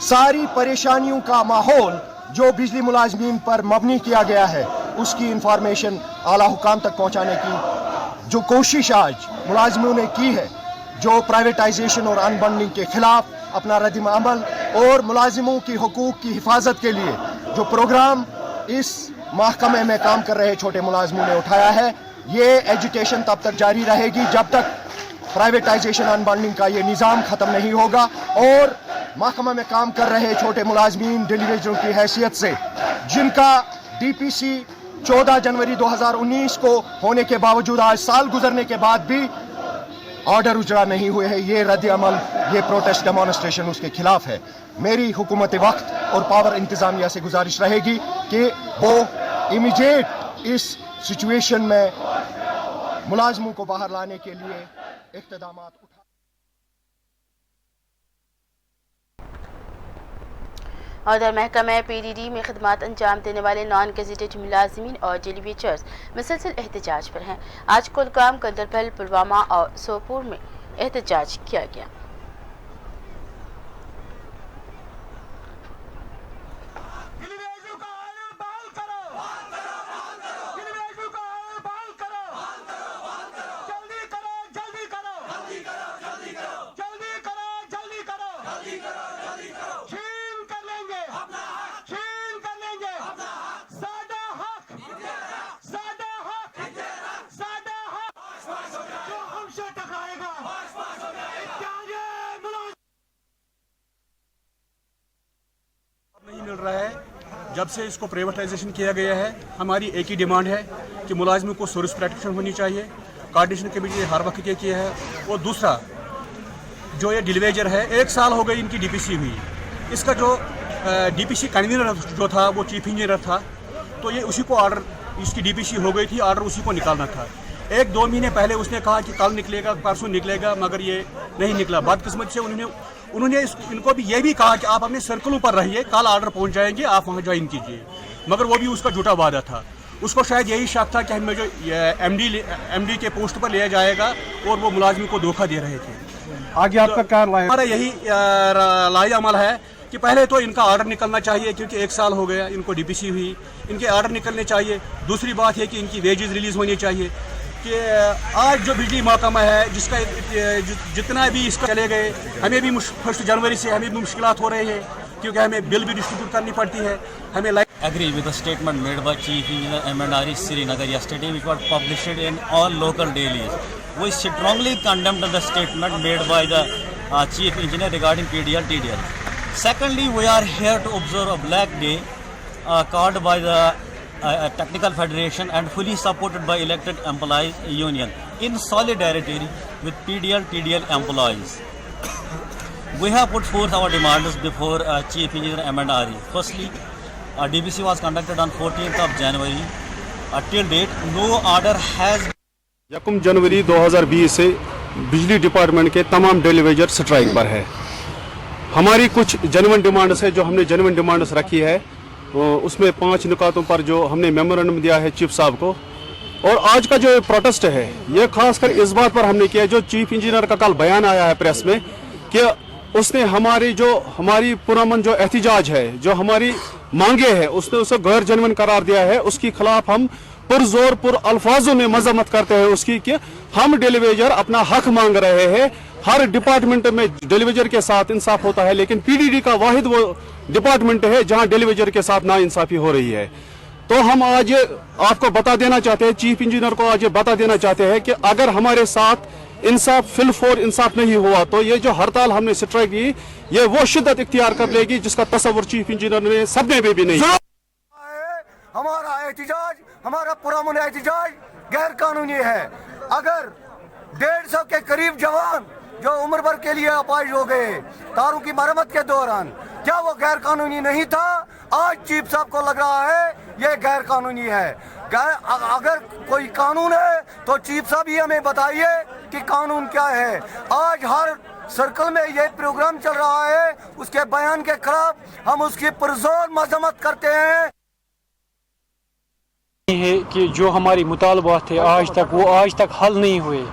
सारी परेशानियों का माहौल जो बिजली मुलाजमीन पर मबनी किया गया है उसकी इंफॉर्मेशन आला हुकाम तक पहुंचाने की जो कोशिश आज मुलाजमों ने की है, जो प्राइवेटाइजेशन और अनबंडलिंग के खिलाफ अपना रद्द अमल और मुलाजिमों की हुकूक की हिफाजत के लिए जो प्रोग्राम इस महकमे में काम कर रहे छोटे मुलाजमों ने उठाया है, ये एजुटेशन तब तक जारी रहेगी जब तक प्राइवेटाइजेशन अनबंडलिंग का ये निज़ाम ख़त्म नहीं होगा। और महकमा में काम कर रहे छोटे मुलाजमीन डेलीवेजरों की हैसियत से जिनका DPC 14 जनवरी 2019 को होने के बावजूद आज साल गुजरने के बाद भी ऑर्डर उजरा नहीं हुए हैं, ये रद्द अमल ये प्रोटेस्ट डेमोन्स्ट्रेशन उसके खिलाफ है। मेरी हुकूमत वक्त और पावर इंतजामिया से गुजारिश रहेगी कि वो इमीडिएट इस सिचुएशन में मुलाजमों को बाहर लाने के लिए इक़्तिदाम उठा। उधर महकमा PDD में खिदमत अंजाम देने वाले नॉन गेजेटेड मुलाजिमीन और डेली वेजर्स मुसलसल एहतजाज पर हैं। आज कुलगाम, गंदरबल, पुलवामा और सोपोर में एहतजाज किया गया। नहीं मिल रहा है। जब से इसको प्राइवेटाइजेशन किया गया है, हमारी एक ही डिमांड है कि मुलाजिमों को सर्विस प्रोटेक्शन होनी चाहिए। कोऑर्डिनेशन कमेटी ने हर वक्त ये किया है। और दूसरा जो ये डिलीवेजर है, 1 साल हो गई इनकी DPC हुई। इसका जो DPC कन्वीनर जो था वो चीफ इंजीनियर था, तो ये उसी को ऑर्डर, इसकी DPC हो गई थी, ऑर्डर उसी को निकालना था। 1-2 महीने पहले उसने कहा कि कल निकलेगा, परसों निकलेगा, मगर ये नहीं निकला। बदकिस्मत से उन्होंने इनको भी ये भी कहा कि आप अपने सर्कलों पर रहिए, कल ऑर्डर पहुंच जाएंगे, आप वहां ज्वाइन कीजिए, मगर वो भी उसका झूठा वादा था। उसको शायद यही शक था कि हमें जो MD के पोस्ट पर लिया जाएगा और वो मुलाजिम को धोखा दे रहे थे। आगे आपका क्या राय? हमारा यही लाया अमल है कि पहले तो इनका ऑर्डर निकलना चाहिए, क्योंकि 1 साल हो गया इनको DPC हुई, इनके ऑर्डर निकलने चाहिए। दूसरी बात है कि इनकी वेजेस रिलीज होनी चाहिए। कि आज जो बिजली महकमा है जिसका जितना भी इसका चले गए, हमें भी 1 जनवरी से हमें भी मुश्किलात हो रहे हैं, क्योंकि हमें बिल भी डिस्ट्रीब्यूट करनी पड़ती है। हमें agree with the statement made by Chief Engineer MNRE Srinagar yesterday, which was published in all local dailies. We strongly condemn the statement made by the Chief Engineer regarding PDL, TDL. Secondly, we are here to observe a black day called by the Technical Federation and fully supported by Electric Employees Union in solidarity with PDL, TDL employees. We have put forth our demands before Chief Engineer MNRE. Firstly, DPC was conducted on 14th of January. Till date, no order has. 1 जनवरी 2020 से बिजली department के तमाम daily wager strike पर है। हमारी कुछ genuine demands है जो हमने जेन्युइन डिमांड्स रखी है, उसमें 5 नुकातों पर जो हमने मेमोरेंडम दिया है चीफ साहब को। और आज का जो प्रोटेस्ट है ये खासकर इस बात पर हमने किया, जो चीफ इंजीनियर का कल बयान आया है प्रेस में कि उसने हमारी पुरअमन जो एहतिजाज है, जो हमारी मांगे है, उसने उसे गैर जेन्युइन करार दिया है। उसके खिलाफ हम पुरजोर पुर अल्फाजों में मजम्मत करते हैं उसकी कि हम डेलीवेजर अपना हक मांग रहे हैं। हर डिपार्टमेंट में डेलीवेजर के साथ इंसाफ होता है, लेकिन पीडीडी का वाहिद वो डिपार्टमेंट है जहां डेलीवेजर के साथ नाइंसाफी हो रही है। तो हम आज आपको बता देना चाहते हैं, चीफ इंजीनियर को आज बता देना चाहते हैं कि अगर हमारे साथ इंसाफ फिलफोर इंसाफ नहीं हुआ तो ये जो हड़ताल हमने स्ट्राइक की ये वो शिद्दत इख्तियार कर लेगी जिसका तस्वुर चीफ इंजीनियर ने सपने में भी नहीं। हमारा एहतिजाज, हमारा पुरअमन एहतिजाज गैर कानूनी है। अगर 150 के करीब जवान जो उम्र भर के लिए अपाहिज हो गए तारों की मरम्मत के दौरान, क्या वो गैर कानूनी नहीं था? आज चीफ साहब को लग रहा है ये गैर कानूनी है। अगर कोई कानून है तो चीफ साहब ही हमें बताइए कि कानून क्या है। आज हर सर्कल में ये प्रोग्राम चल रहा है, उसके बयान के खिलाफ हम उसकी पुरजोर मजम्मत करते हैं। है कि जो हमारी मुतालबात थे आज तक हल नहीं हुए।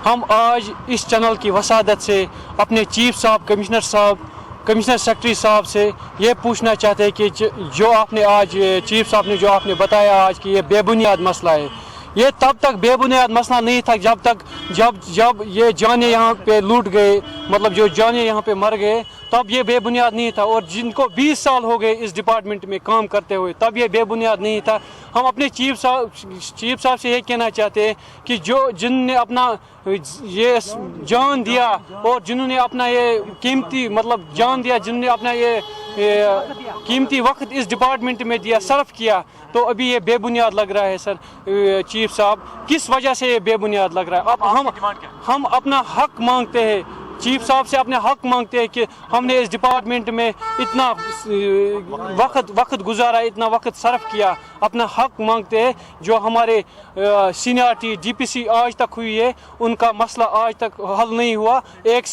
हम आज इस चैनल की वसादत से अपने चीफ साहब, कमिश्नर सेक्रेटरी साहब से ये पूछना चाहते हैं कि जो आपने आज चीफ साहब ने जो आपने बताया आज कि ये बेबुनियाद मसला है, ये तब तक बेबुनियाद मसला नहीं था जब ये जाने यहाँ पे लूट गए, मतलब जो जाने यहाँ पे मर गए, तब ये बेबुनियाद नहीं था। और जिनको 20 साल हो गए इस डिपार्टमेंट में काम करते हुए, तब ये बेबुनियाद नहीं था। हम अपने चीफ साहब से ये कहना चाहते हैं कि जिनने अपना ये जान दिया और जिन्होंने अपना ये कीमती जान दिया, जिन्होंने अपना ये कीमती वक्त इस डिपार्टमेंट में दिया, सर्व किया, तो अभी ये बेबुनियाद लग रहा है। सर चीफ साहब, किस वजह से ये बेबुनियाद लग रहा है? अब हम अपना हक मांगते हैं, चीफ साहब से अपने हक मांगते हैं कि हमने इस डिपार्टमेंट में इतना वक्त गुजारा, इतना वक्त सर्व किया, अपना हक मांगते हैं। जो हमारे सीनियरिटी डीपीसी आज तक हुई है, उनका मसला आज तक हल नहीं हुआ। एक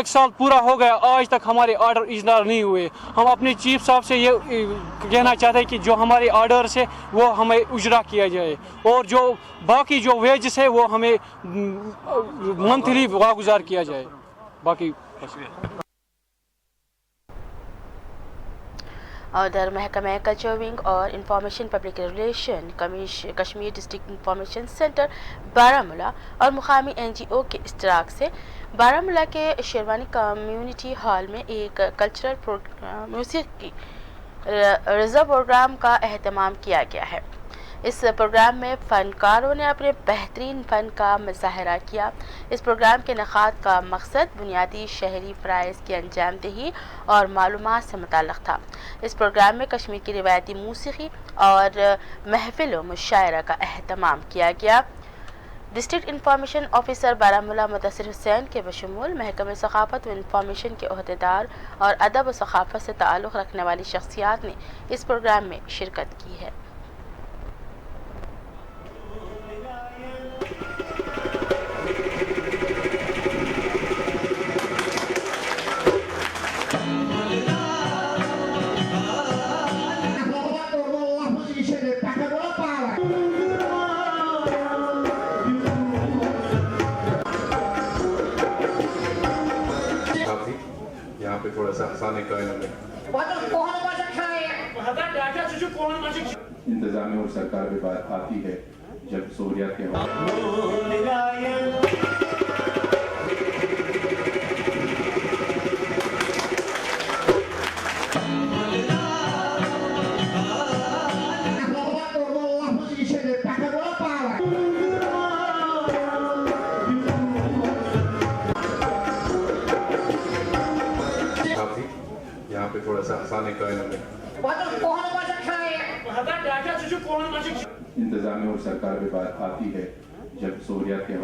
साल पूरा हो गया, आज तक हमारे ऑर्डर इजलार नहीं हुए। हम अपने चीफ साहब से ये कहना चाहते हैं कि जो हमारे ऑर्डर्स है वो हमें उजरा किया जाए, और जो बाकी जो वेजेस है वो हमें मंथली वागुजार किया जाए। बाकी उधर महकमा कल्चरिंग और information public relation Kashmir district information centre Baramulla और मुकामी NGO के इश्तराक से बारामूला के शेरवानी कम्युनिटी हॉल में एक कल्चरल म्यूजिक रिजर्व प्रोग्राम का एहतमाम किया गया है। इस प्रोग्राम में फ़नकारों ने अपने बेहतरीन फ़न का मुजाहरा किया। इस प्रोग्राम के इनेकाद का मकसद बुनियादी शहरी फ़राइज़ की अंजामदही और मालूमात से मुताल्लिक़ था। इस प्रोग्राम में कश्मीर की रिवायती मूसीक़ी और महफिल व मुशायरा का एहतमाम किया गया। District information officer Baramulla Mudassir Hussain के बशमूल महकमे सक़ाफ़त व इंफॉर्मेशन के अहदेदार और अदब व सक़ाफ़त से ताल्लुक़ रखने वाली शख्सियात ने इस प्रोग्राम में शिरकत की है। यहाँ पे थोड़ा सा हंसाने का इंतजाम और सरकार भी बात आती है जब सहूलियात के यहाँ पे थोड़ा सा हंसाने का इंतजाम और सरकार भी बात आती है जब सहूलियात के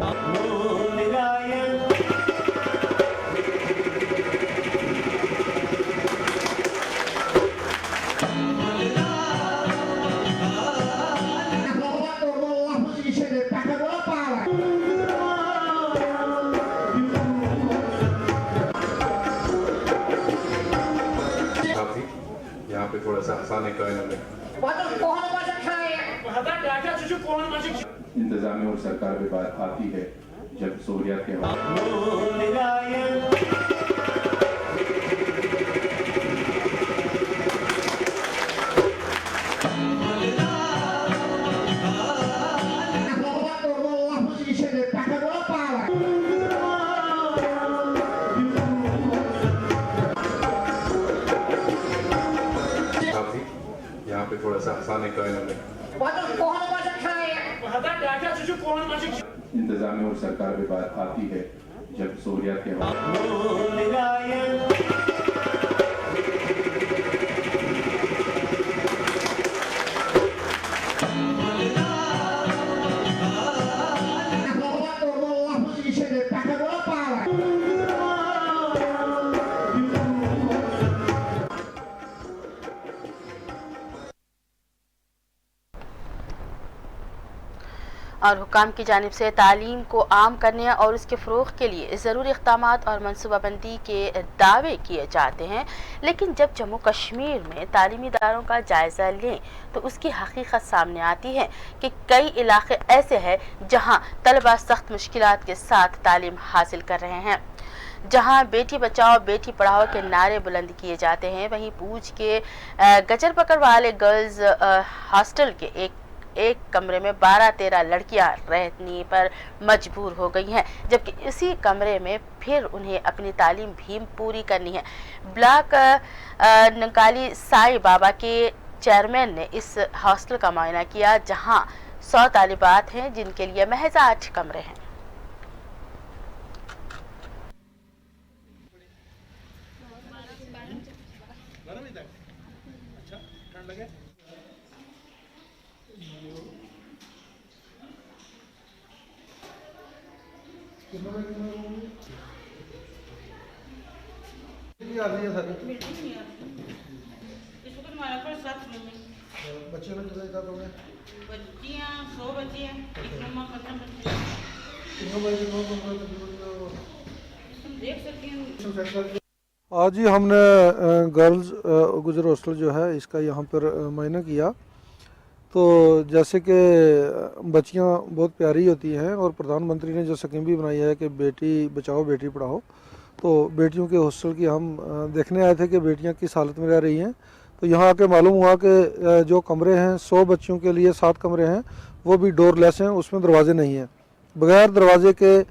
थोड़ा सा हंसाने का इंतजामिया और सरकार पे बात आती है जब सहूलियात के यहाँ पे थोड़ा सा हंसाने का इंतजामिया और सरकार पे बात आती है जब सहूलियात के और हुकाम की जानिब से तालीम को आम करने और उसके फ़रोग़ के लिए ज़रूरी इक़दामात और मनसूबाबंदी के दावे किए जाते हैं, लेकिन जब जम्मू कश्मीर में तालीमी इदारों का जायज़ा लें तो उसकी हकीकत सामने आती है कि कई इलाके ऐसे हैं जहां तलबा सख्त मुश्किलात के साथ तालीम हासिल कर रहे हैं। जहां बेटी बचाओ बेटी पढ़ाओ के नारे बुलंद किए जाते हैं, वहीं पूंछ के गजर पकड़ वाले गर्ल्स हॉस्टल के एक कमरे में 12-13 लड़कियां रहने पर मजबूर हो गई हैं, जबकि इसी कमरे में फिर उन्हें अपनी तालीम भी पूरी करनी है। ब्लॉक नंकाली साई बाबा के चेयरमैन ने इस हॉस्टल का मुआयना किया, जहां 100 तालिबात हैं जिनके लिए महज 8 कमरे हैं। बच्चियों में कितना हो गया? बच्चियाँ 100 बच्ची हैं, एक रूम में 15 बच्चे। देख सकते हैं। आज ही हमने गर्ल्स गुजर हॉस्टल जो है इसका यहाँ पर मुआयना किया, तो जैसे कि बच्चियाँ बहुत प्यारी होती हैं और प्रधानमंत्री ने जो स्कीम भी बनाई है कि बेटी बचाओ बेटी पढ़ाओ, तो बेटियों के हॉस्टल की हम देखने आए थे कि बेटियाँ किस हालत में रह रही हैं। तो यहाँ आके मालूम हुआ कि जो कमरे हैं 100 बच्चियों के लिए 7 कमरे हैं, वो भी डोरलेस हैं, उसमें दरवाजे नहीं हैं। बगैर दरवाजे के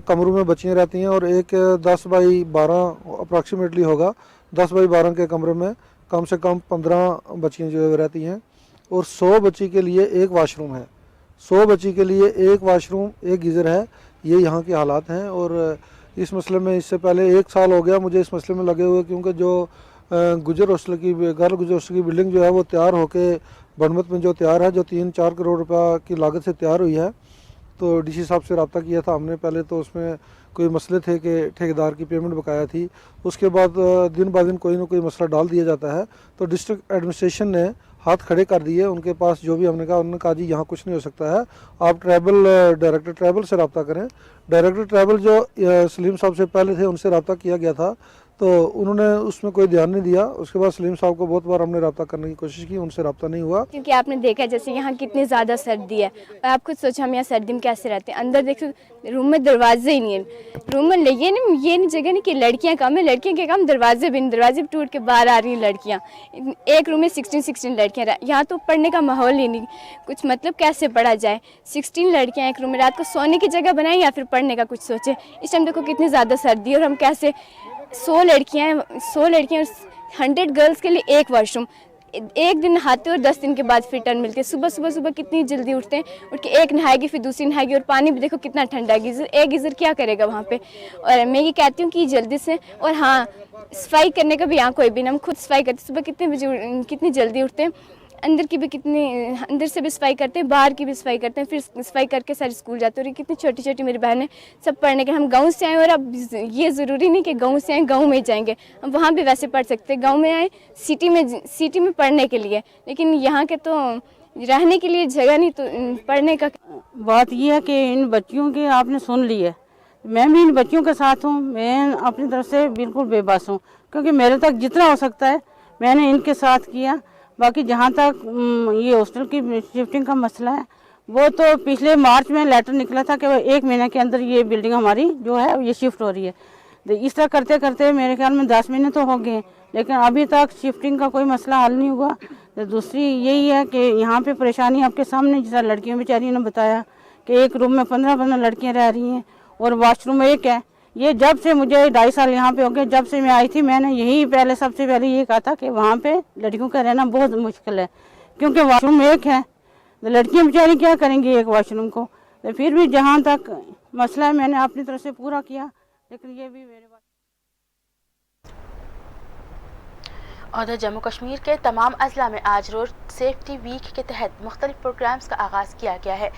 कमरों में बच्चियाँ रहती हैं और एक 10 बाई 12 अप्रॉक्सीमेटली होगा, 10 बाई 12 के कमरे में कम से कम 15 बच्चियाँ जो है रहती हैं और 100 बच्ची के लिए एक वाशरूम है। 100 बच्ची के लिए एक वाशरूम, एक गीज़र है। ये यहाँ के हालात हैं और इस मसले में इससे पहले 1 साल हो गया मुझे इस मसले में लगे हुए, क्योंकि जो गुजर हॉस्टल की गर्ल गुजर हॉस्टल की बिल्डिंग जो है वो तैयार होके बनमत में जो तैयार है, जो 3-4 करोड़ रुपया की लागत से तैयार हुई है। तो डीसी साहब से रब्ता किया था हमने पहले, तो उसमें कोई मसले थे कि ठेकेदार की पेमेंट बकाया थी। उसके बाद दिन ब दिन कोई ना कोई मसला डाल दिया जाता है, तो डिस्ट्रिक्ट एडमिनिस्ट्रेशन ने हाथ खड़े कर दिए उनके पास। जो भी हमने कहा, उन्होंने कहा जी यहाँ कुछ नहीं हो सकता है, आप डायरेक्टर ट्रैवल से रब्ता करें। डायरेक्टर ट्रैवल जो सलीम साहब से पहले थे उनसे रब्ता किया गया था, तो उन्होंने उसमें कोई ध्यान नहीं दिया। उसके बाद सलीम साहब को बहुत बार हमने रब्ता करने की कोशिश की, उनसे रब्ता नहीं हुआ। क्योंकि आपने देखा जैसे यहाँ कितनी ज़्यादा सर्दी है और आप खुद सोचो हम यहाँ सर्दी में कैसे रहते हैं। अंदर देखो रूम में दरवाजे ही नहीं है, रूम में ये नहीं जगह नहीं कि लड़कियाँ कम है, लड़कियों के कम दरवाजे भी टूट के बाहर आ रही हैं लड़कियाँ। एक रूम में 16 लड़कियाँ, यहाँ तो पढ़ने का माहौल ही नहीं, कुछ मतलब कैसे पढ़ा जाए। 16 लड़कियाँ एक रूम में, रात को सोने की जगह बनाएं या फिर पढ़ने का कुछ सोचे। इस टाइम देखो कितनी ज़्यादा सर्दी है और हम कैसे 100 लड़कियाँ 100 गर्ल्स के लिए एक वॉशरूम, एक दिन नहाते और 10 दिन के बाद फिर टर्न मिलती है। सुबह कितनी जल्दी उठते हैं, उठ के एक नहाएगी फिर दूसरी नहाएगी और पानी भी देखो कितना ठंडा है। एक गीज़र क्या करेगा वहाँ पे। और मैं ये कहती हूँ कि जल्दी से, और हाँ सफाई करने का भी यहाँ कोई भी ना, हम खुद सफाई करते। सुबह कितनी जल्दी उठते हैं, अंदर की भी अंदर से भी सफाई करते हैं, बाहर की भी सफाई करते हैं, फिर सफाई करके सारी स्कूल जाते हैं। और कितनी छोटी छोटी मेरी बहनें सब पढ़ने के, हम गांव से आए और अब ये ज़रूरी नहीं कि गांव से आए गांव में ही जाएंगे, हम वहाँ भी वैसे पढ़ सकते हैं। गांव में आए सिटी में पढ़ने के लिए, लेकिन यहाँ के तो रहने के लिए जगह नहीं, तो पढ़ने का। बात यह है कि इन बच्चियों की आपने सुन ली है, मैं भी इन बच्चियों के साथ हूँ। मैं अपनी तरफ से बिल्कुल बेबस हूँ, क्योंकि मेरे तक जितना हो सकता है मैंने इनके साथ किया। बाकी जहाँ तक ये हॉस्टल की शिफ्टिंग का मसला है, वो तो पिछले मार्च में लेटर निकला था कि 1 महीने के अंदर ये बिल्डिंग हमारी जो है ये शिफ्ट हो रही है। तो इस तरह करते करते मेरे ख्याल में 10 महीने तो हो गए, लेकिन अभी तक शिफ्टिंग का कोई मसला हल नहीं हुआ। तो दूसरी यही है कि यहाँ पे परेशानी आपके सामने, जैसा लड़कियों बेचारी ने बताया कि एक रूम में 15-15 लड़कियाँ रह रही हैं और वॉशरूम एक है। ये जब से मुझे 2.5 साल यहाँ पे हो गए, जब से मैं आई थी, मैंने यही पहले सबसे पहले ये कहा था कि वहाँ पे लड़कियों का रहना बहुत मुश्किल है, क्योंकि वॉशरूम एक है। तो लड़कियाँ बेचारी क्या करेंगी एक वॉशरूम को। तो फिर भी जहाँ तक मसला है मैंने अपनी तरफ से पूरा किया, लेकिन ये भी मेरे पास। उधर जम्मू कश्मीर के तमाम अजला में आज रोड सेफ्टी वीक के तहत मुख्तलिफ प्रोग्राम्स का आगाज़ किया गया है।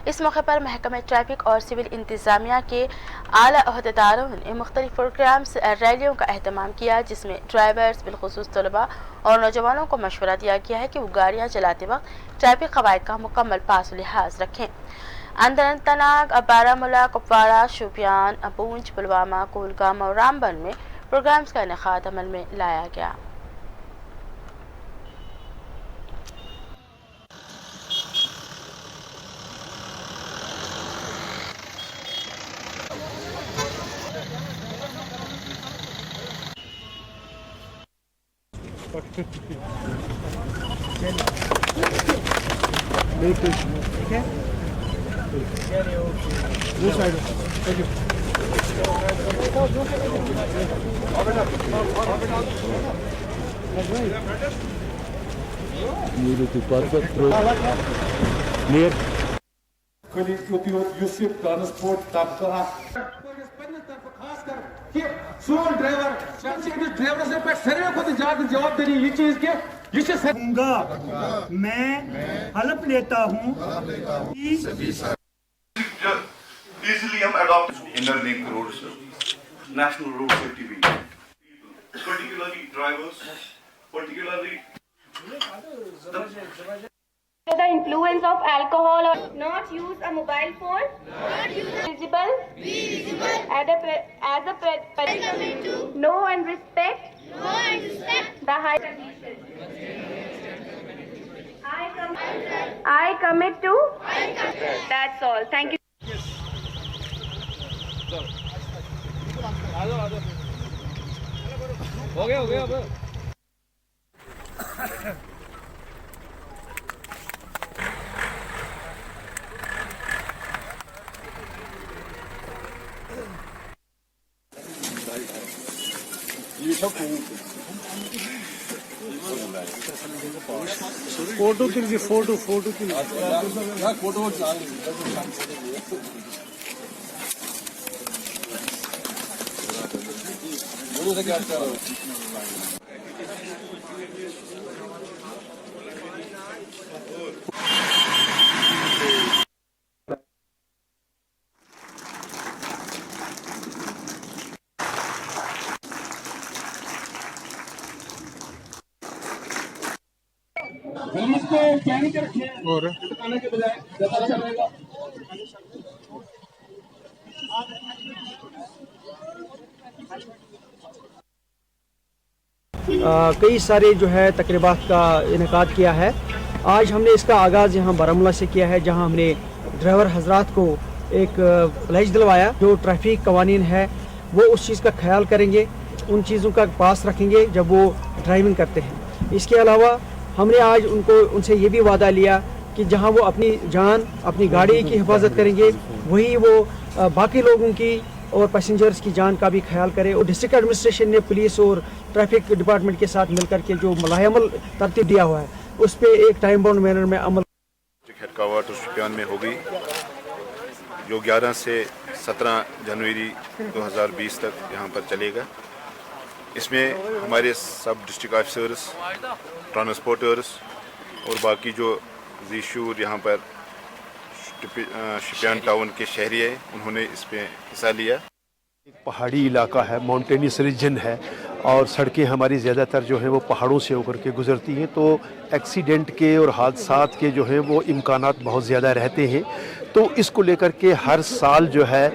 इस मौके पर महकमा ट्रैफिक और सिविल इंतज़ामिया के आला अहदेदारों ने मुख्तलिफ प्रोग्राम्स रैलियों का अहतमाम किया, जिसमें ड्राइवर्स बिलखुसूस तलबा और नौजवानों को मशवरा दिया गया है कि वो गाड़ियाँ चलाते वक्त ट्रैफिक कवायद का मुकम्मल पास लिहाज रखें। अनंतनाग, बारामूला, कुपवाड़ा, शोपियान, पूंछ, पुलवामा, कुलगाम और रामबन में प्रोग्राम्स का इनेकाद अमल में लाया गया। ठीक है, thank you. Transport zone driver driver से सर्वे को जवाबदारी ये चीज के मैं हलफ लेता हूँ इजीली हम adopt inner link roads, national road safety week, particularly drivers, particularly the influence of alcohol, or not use a mobile phone, not visible, as a know and respect, the high conditions. I commit to. That's all. Thank you. हो गया अब। Photo के लिए photo के लिए इसको पहन के रखें और बताने के बजाय ज्यादा अच्छा रहेगा। कई सारे जो है तकरीबात का इनेकाद किया है। आज हमने इसका आगाज़ यहाँ बारामूला से किया है, जहाँ हमने ड्राइवर हजरात को एक प्लेज दिलवाया। जो ट्रैफिक कवानीन है वो उस चीज़ का ख्याल करेंगे, उन चीज़ों का पास रखेंगे जब वो ड्राइविंग करते हैं। इसके अलावा हमने आज उनसे ये भी वादा लिया कि जहाँ वो अपनी जान, अपनी गाड़ी की हिफाजत करेंगे, वही वो बाकी लोगों की और पैसेंजर्स की जान का भी ख्याल करें। और डिस्ट्रिक्ट एडमिनिस्ट्रेशन ने पुलिस और ट्रैफिक डिपार्टमेंट के साथ मिलकर के जो मुलायमल तरतीब दिया हुआ है उस पर एक टाइम बाउंड मैनर में अमल हेडक्वार्टर शोपियान में होगी, जो 11 से 17 जनवरी 2020 तक यहाँ पर चलेगा। इसमें हमारे सब डिस्ट्रिक्ट ऑफिसर्स, ट्रांसपोर्टर्स और बाकी जो ज़ीशूर यहाँ पर शोपियान टाउन के शहरी हैं, उन्होंने इसमें हिस्सा लिया। एक पहाड़ी इलाका है, माउंटेनियस रीजन है और सड़कें हमारी ज़्यादातर जो है वो पहाड़ों से होकर के गुज़रती हैं, तो एक्सीडेंट के और हादसात के जो है वो इम्कानात बहुत ज़्यादा रहते हैं। तो इसको लेकर के हर साल जो है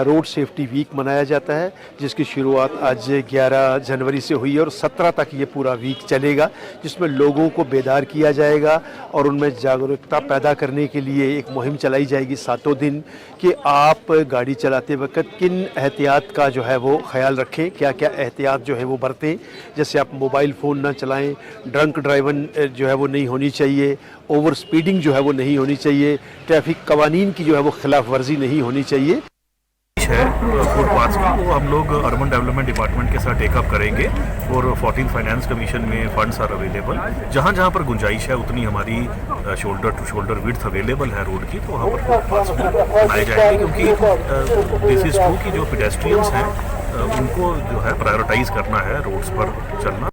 रोड सेफ्टी वीक मनाया जाता है, जिसकी शुरुआत आज 11 जनवरी से हुई है और 17 तक ये पूरा वीक चलेगा, जिसमें लोगों को बेदार किया जाएगा और उनमें जागरूकता पैदा करने के लिए एक मुहिम चलाई जाएगी 7 दिन कि आप गाड़ी चलाते वक्त किन एहतियात का जो है वो ख्याल रखें, क्या क्या एहतियात जो है वो बरतें। जैसे आप मोबाइल फ़ोन ना चलाएं, ड्रंक ड्राइवन जो है वो नहीं होनी चाहिए, ओवर स्पीडिंग जो है वो नहीं होनी चाहिए, ट्रैफिक कवानीन की जो है वो खिलाफ वर्जी नहीं होनी चाहिए। है फुटपाथ्स की, वो हम लोग अर्बन डेवलपमेंट डिपार्टमेंट के साथ टेकअप करेंगे और 14th फाइनेंस कमीशन में फंड्स आर अवेलेबल। जहाँ जहाँ पर गुंजाइश है उतनी हमारी shoulder to shoulder width available है रोड की, तो वहाँ पर फुटपाथ्स बनाए जाएंगे, क्योंकि दिस इज ट्रू कि जो पेडेस्ट्रियंस हैं उनको जो है प्रायोरिटाइज करना है रोड्स पर चलना।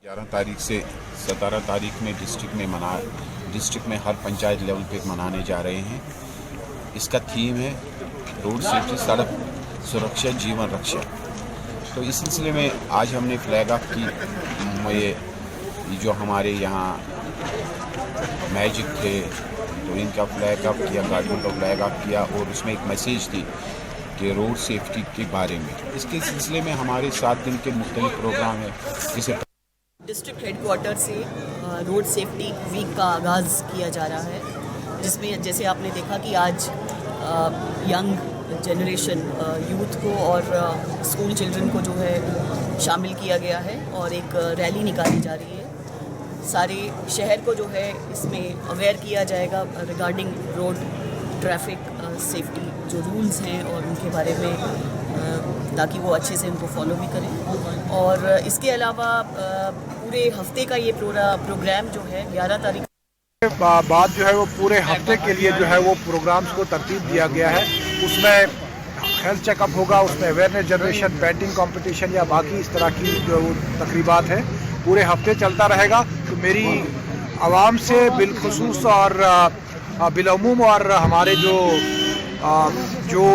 11 तारीख से 17 तारीख में डिस्ट्रिक्ट में हर पंचायत लेवल पे मनाने जा रहे हैं। इसका थीम है रोड सेफ्टी, सड़क सुरक्षा जीवन रक्षा। तो इस सिलसिले में आज हमने फ्लैग ऑफ की, ये जो हमारे यहाँ मैजिक थे तो इनका फ्लैग ऑफ किया, गाड़ियों का फ्लैग ऑफ किया और उसमें एक मैसेज थी कि रोड सेफ्टी के बारे में। इसके सिलसिले में हमारे 7 दिन के मुख्तलिफ प्रोग्राम है, जिसे डिस्ट्रिक्ट हेडक्वार्टर से रोड सेफ्टी वीक का आगाज़ किया जा रहा है, जिसमें जैसे आपने देखा कि आज यंग जनरेशन यूथ को और स्कूल चिल्ड्रन को जो है शामिल किया गया है और एक रैली निकाली जा रही है। सारे शहर को जो है इसमें अवेयर किया जाएगा रिगार्डिंग रोड ट्रैफिक सेफ्टी जो रूल्स हैं और उनके बारे में, ताकि वो अच्छे से उनको फॉलो भी करें। और इसके अलावा पूरे हफ्ते का ये पूरा प्रोग्राम जो है 11 तारीख बाद जो है वो पूरे हफ्ते के लिए जो है वो प्रोग्राम्स को तरतीब दिया गया है। उसमें हेल्थ चेकअप होगा, उसमें अवेयरनेस जनरेशन, पेंटिंग कंपटीशन या बाकी इस तरह की जो तकरीबात है पूरे हफ्ते चलता रहेगा। तो मेरी आवाम से बिलखुसूस और बिलअमूम और हमारे जो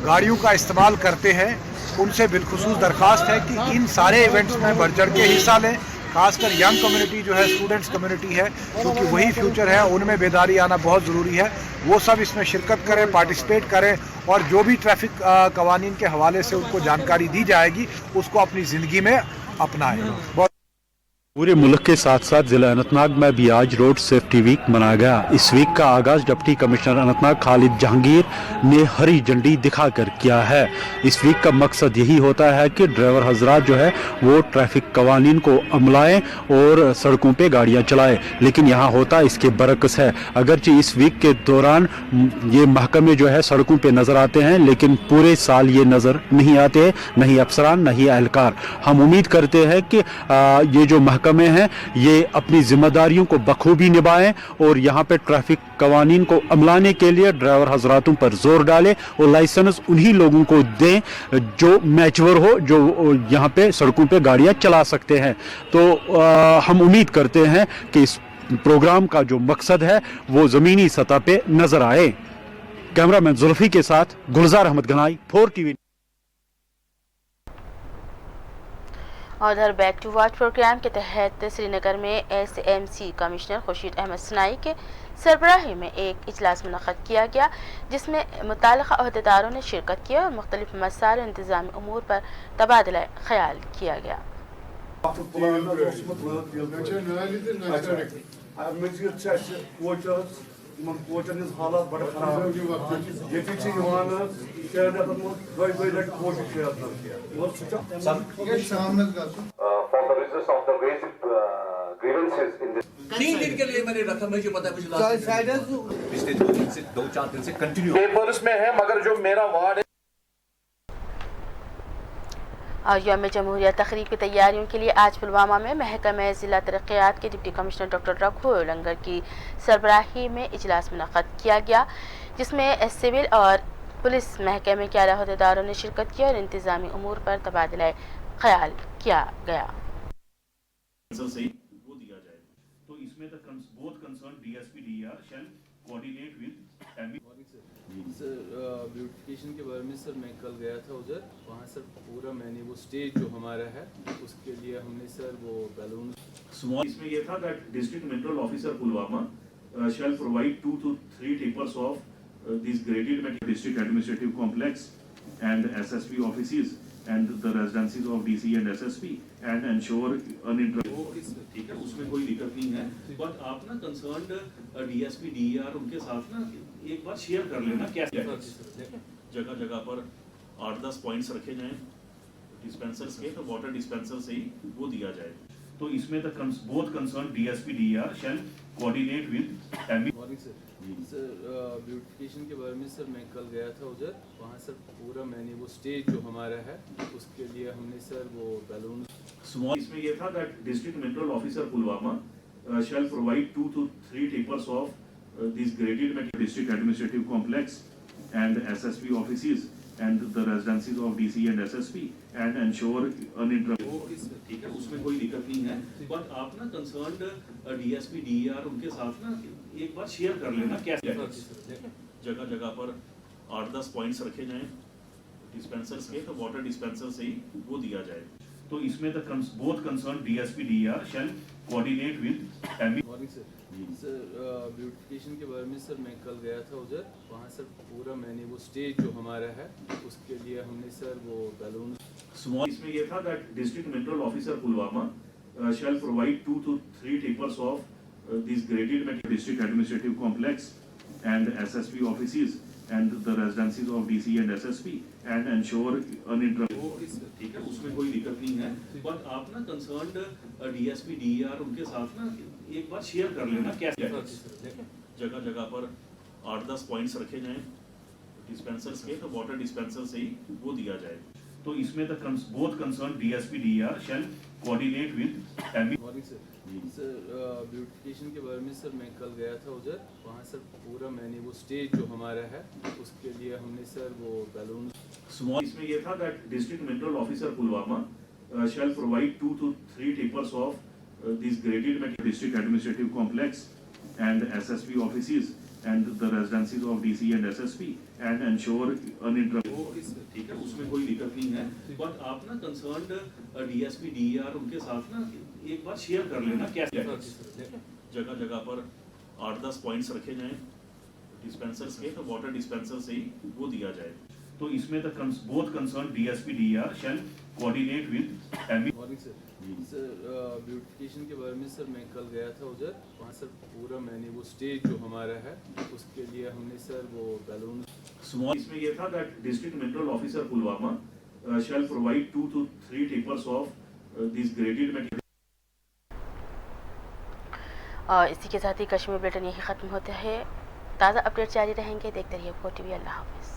गाड़ियों का इस्तेमाल करते हैं उनसे बिलखुसूस दरख्वास्त है कि इन सारे इवेंट्स में बढ़ चढ़ के हिस्सा लें। खासकर यंग कम्युनिटी जो है, स्टूडेंट्स कम्युनिटी है, क्योंकि वही फ्यूचर है, उनमें बेदारी आना बहुत ज़रूरी है। वो सब इसमें शिरकत करें, पार्टिसिपेट करें और जो भी ट्रैफिक कवानीन के हवाले से उनको जानकारी दी जाएगी उसको अपनी ज़िंदगी में अपनाएं। पूरे मुल्क के साथ साथ जिला अनंतनाग में भी आज रोड सेफ्टी वीक मनाया गया। इस वीक का आगाज डिप्टी कमिश्नर अनंतनाग खालिद जहांगीर ने हरी झंडी दिखाकर किया है। इस वीक का मकसद यही होता है कि ड्राइवर हजरात जो है वो ट्रैफिक कवानीन को अमलाएं और सड़कों पे गाड़ियां चलाएं, लेकिन यहाँ होता इसके बरक्स है। अगरचे इस वीक के दौरान ये महकमे जो है सड़कों पे नजर आते हैं, लेकिन पूरे साल ये नजर नहीं आते, नहीं अफसरान नहीं एहलकार। हम उम्मीद करते हैं कि ये जो महकमे हैं ये अपनी जिम्मेदारियों को बखूबी निभाएं और यहाँ पे ट्रैफिक कवानीन को अमलाने के लिए ड्राइवर हजरातों पर जोर डालें और लाइसेंस उन्हीं लोगों को दें जो मैच्योर हो, जो यहाँ पे सड़कों पे गाड़ियाँ चला सकते हैं। तो हम उम्मीद करते हैं कि इस प्रोग्राम का जो मकसद है वो ज़मीनी सतह पे नजर आए। कैमरामैन जुल्फी के साथ गुलजार अहमद गनाई, 4 TV। उधर बैक टू वॉच प्रोग्राम के तहत श्रीनगर में SMC कमिश्नर खुर्शीद अहमद सनाई के सरबराही में एक इजलास मुनक़्क़द किया गया, जिसमें मुताल्लिक़ा अहदेदारों ने शिरकत की और मुख्तलिफ मसाइल और इंतज़ामी उमूर पर तबादला ख्याल किया गया। हालात बड़े खराब दिन के लिए मैंने रखा, मुझे पता है पिछले 2-4 दिन से कंटिन्यू पेपर्स में है, मगर जो मेरा वार्ड है। और यौम जमहूरिया तकरीब की तैयारियों के लिए आज पुलवामा में महकमे ज़िला तरक्यात के डिप्टी कमिश्नर डॉक्टर रघु लंगर की सरबराही में इजलास मुनक़्क़द किया गया, जिसमें सिविल और पुलिस महकमे के आला अहदेदारों ने शिरकत की और इंतज़ामी उमूर पर तबादला ख्याल किया गया। तो इसमें both concern DSP DR shall coordinate with sir beautification के बारे में सर मैं कल गया था उधर, वहाँ सर पूरा मैंने वो स्टेज जो हमारा है उसके लिए हमने सर वो बैलून इसमें ये था that district mineral officer Pulwama shall provide 2 to 3 tippers of these graded material district administrative complex and SSP offices and the residencies of DC and SSP and ensure uninterrupted. ठीक है, उसमें कोई दिक्कत नहीं है, बट आप ना कंसर्न्ड DSP DER उनके साथ ना एक बार शेयर कर लेना क्या जगह जगह पर 8-10 पॉइंट्स रखे जाएं डिस्पेंसर्स के, तो वाटर डिस्पेंसर से ही वो दिया जाए। तो इसमें तक both concern DSP DER shall coordinate with MB। Sir beautification के बारे में सर मैं कल गया था उधर, वहाँ सर पूरा मैंने वो स्टेज जो हमारा है उसके लिए हमने सर वो बैलून इसमें ये था that district mineral officer Pulwama shall provide 2 to 3 tippers of these graded material district administrative complex and SSP offices and the residencies of DC and SSP and ensure uninterrupted। ठीक है, उसमें कोई दिक्कत नहीं है, बट आप ना कंसर्न्ड DSP DER उनके साथ ना एक बार शेयर कर लेना क्या जगह जगह पर 8-10 पॉइंट्स रखे जाएं डिस्पेंसर्स के, तो वाटर डिस्पेंसर से ही वो दिया जाए। तो इसमें तक both concern DSP DER shall coordinate with MB। Sir beautification के बारे में सर मैं कल गया था उधर, वहाँ सर पूरा मैंने वो स्टेज जो हमारा है उसके लिए हमने सर वो बैलून इसमें ये था that district mineral officer Pulwama shall provide 2 to 3 tippers of these graded material district administrative complex and SSP offices and the residencies of DC and SSP and ensure uninterrupted। ठीक है, उसमें कोई दिक्कत नहीं है, बट आप ना कंसर्न्ड DSP DER उनके साथ ना एक बार शेयर कर लेना क्या जगह जगह पर 8-10 पॉइंट्स रखे जाएं डिस्पेंसर्स के, तो वाटर डिस्पेंसर से ही वो दिया जाए। तो इसमें तक both concern DSP DER shall coordinate with MB। Sir beautification के बारे में सर मैं कल गया था उधर, वहाँ सर पूरा मैंने वो स्टेज जो हमारा है उसके लिए हमने सर वो बैलून इसमें ये था that district mineral officer Pulwama shall provide 2 to 3 tippers of these graded material district administrative complex and SSP offices and the residencies of DC and SSP and ensure uninterrupted। ठीक है, उसमें कोई दिक्कत नहीं है, बट आप ना कंसर्न्ड DSP DER उनके साथ ना एक बार शेयर कर लेना क्या जगह जगह पर 8-10 पॉइंट्स रखे जाएं डिस्पेंसर्स के, तो वाटर डिस्पेंसर से ही वो दिया जाए। तो इसमें तक both concern DSP DER shall coordinate with MB। Sir beautification के बारे में सर मैं कल गया था उधर, वहाँ सर पूरा मैंने वो स्टेज जो हमारा है उसके लिए हमने सर वो बैलून इसमें ये था that district mineral officer Pulwama shall provide 2 to 3 tippers of these graded material। इसी के साथ ही कश्मीर बुलेटिन यही ख़त्म होता है। ताज़ा अपडेट जारी रहेंगे, देखते रहिए POTV। अल्लाह हाफ़िज़।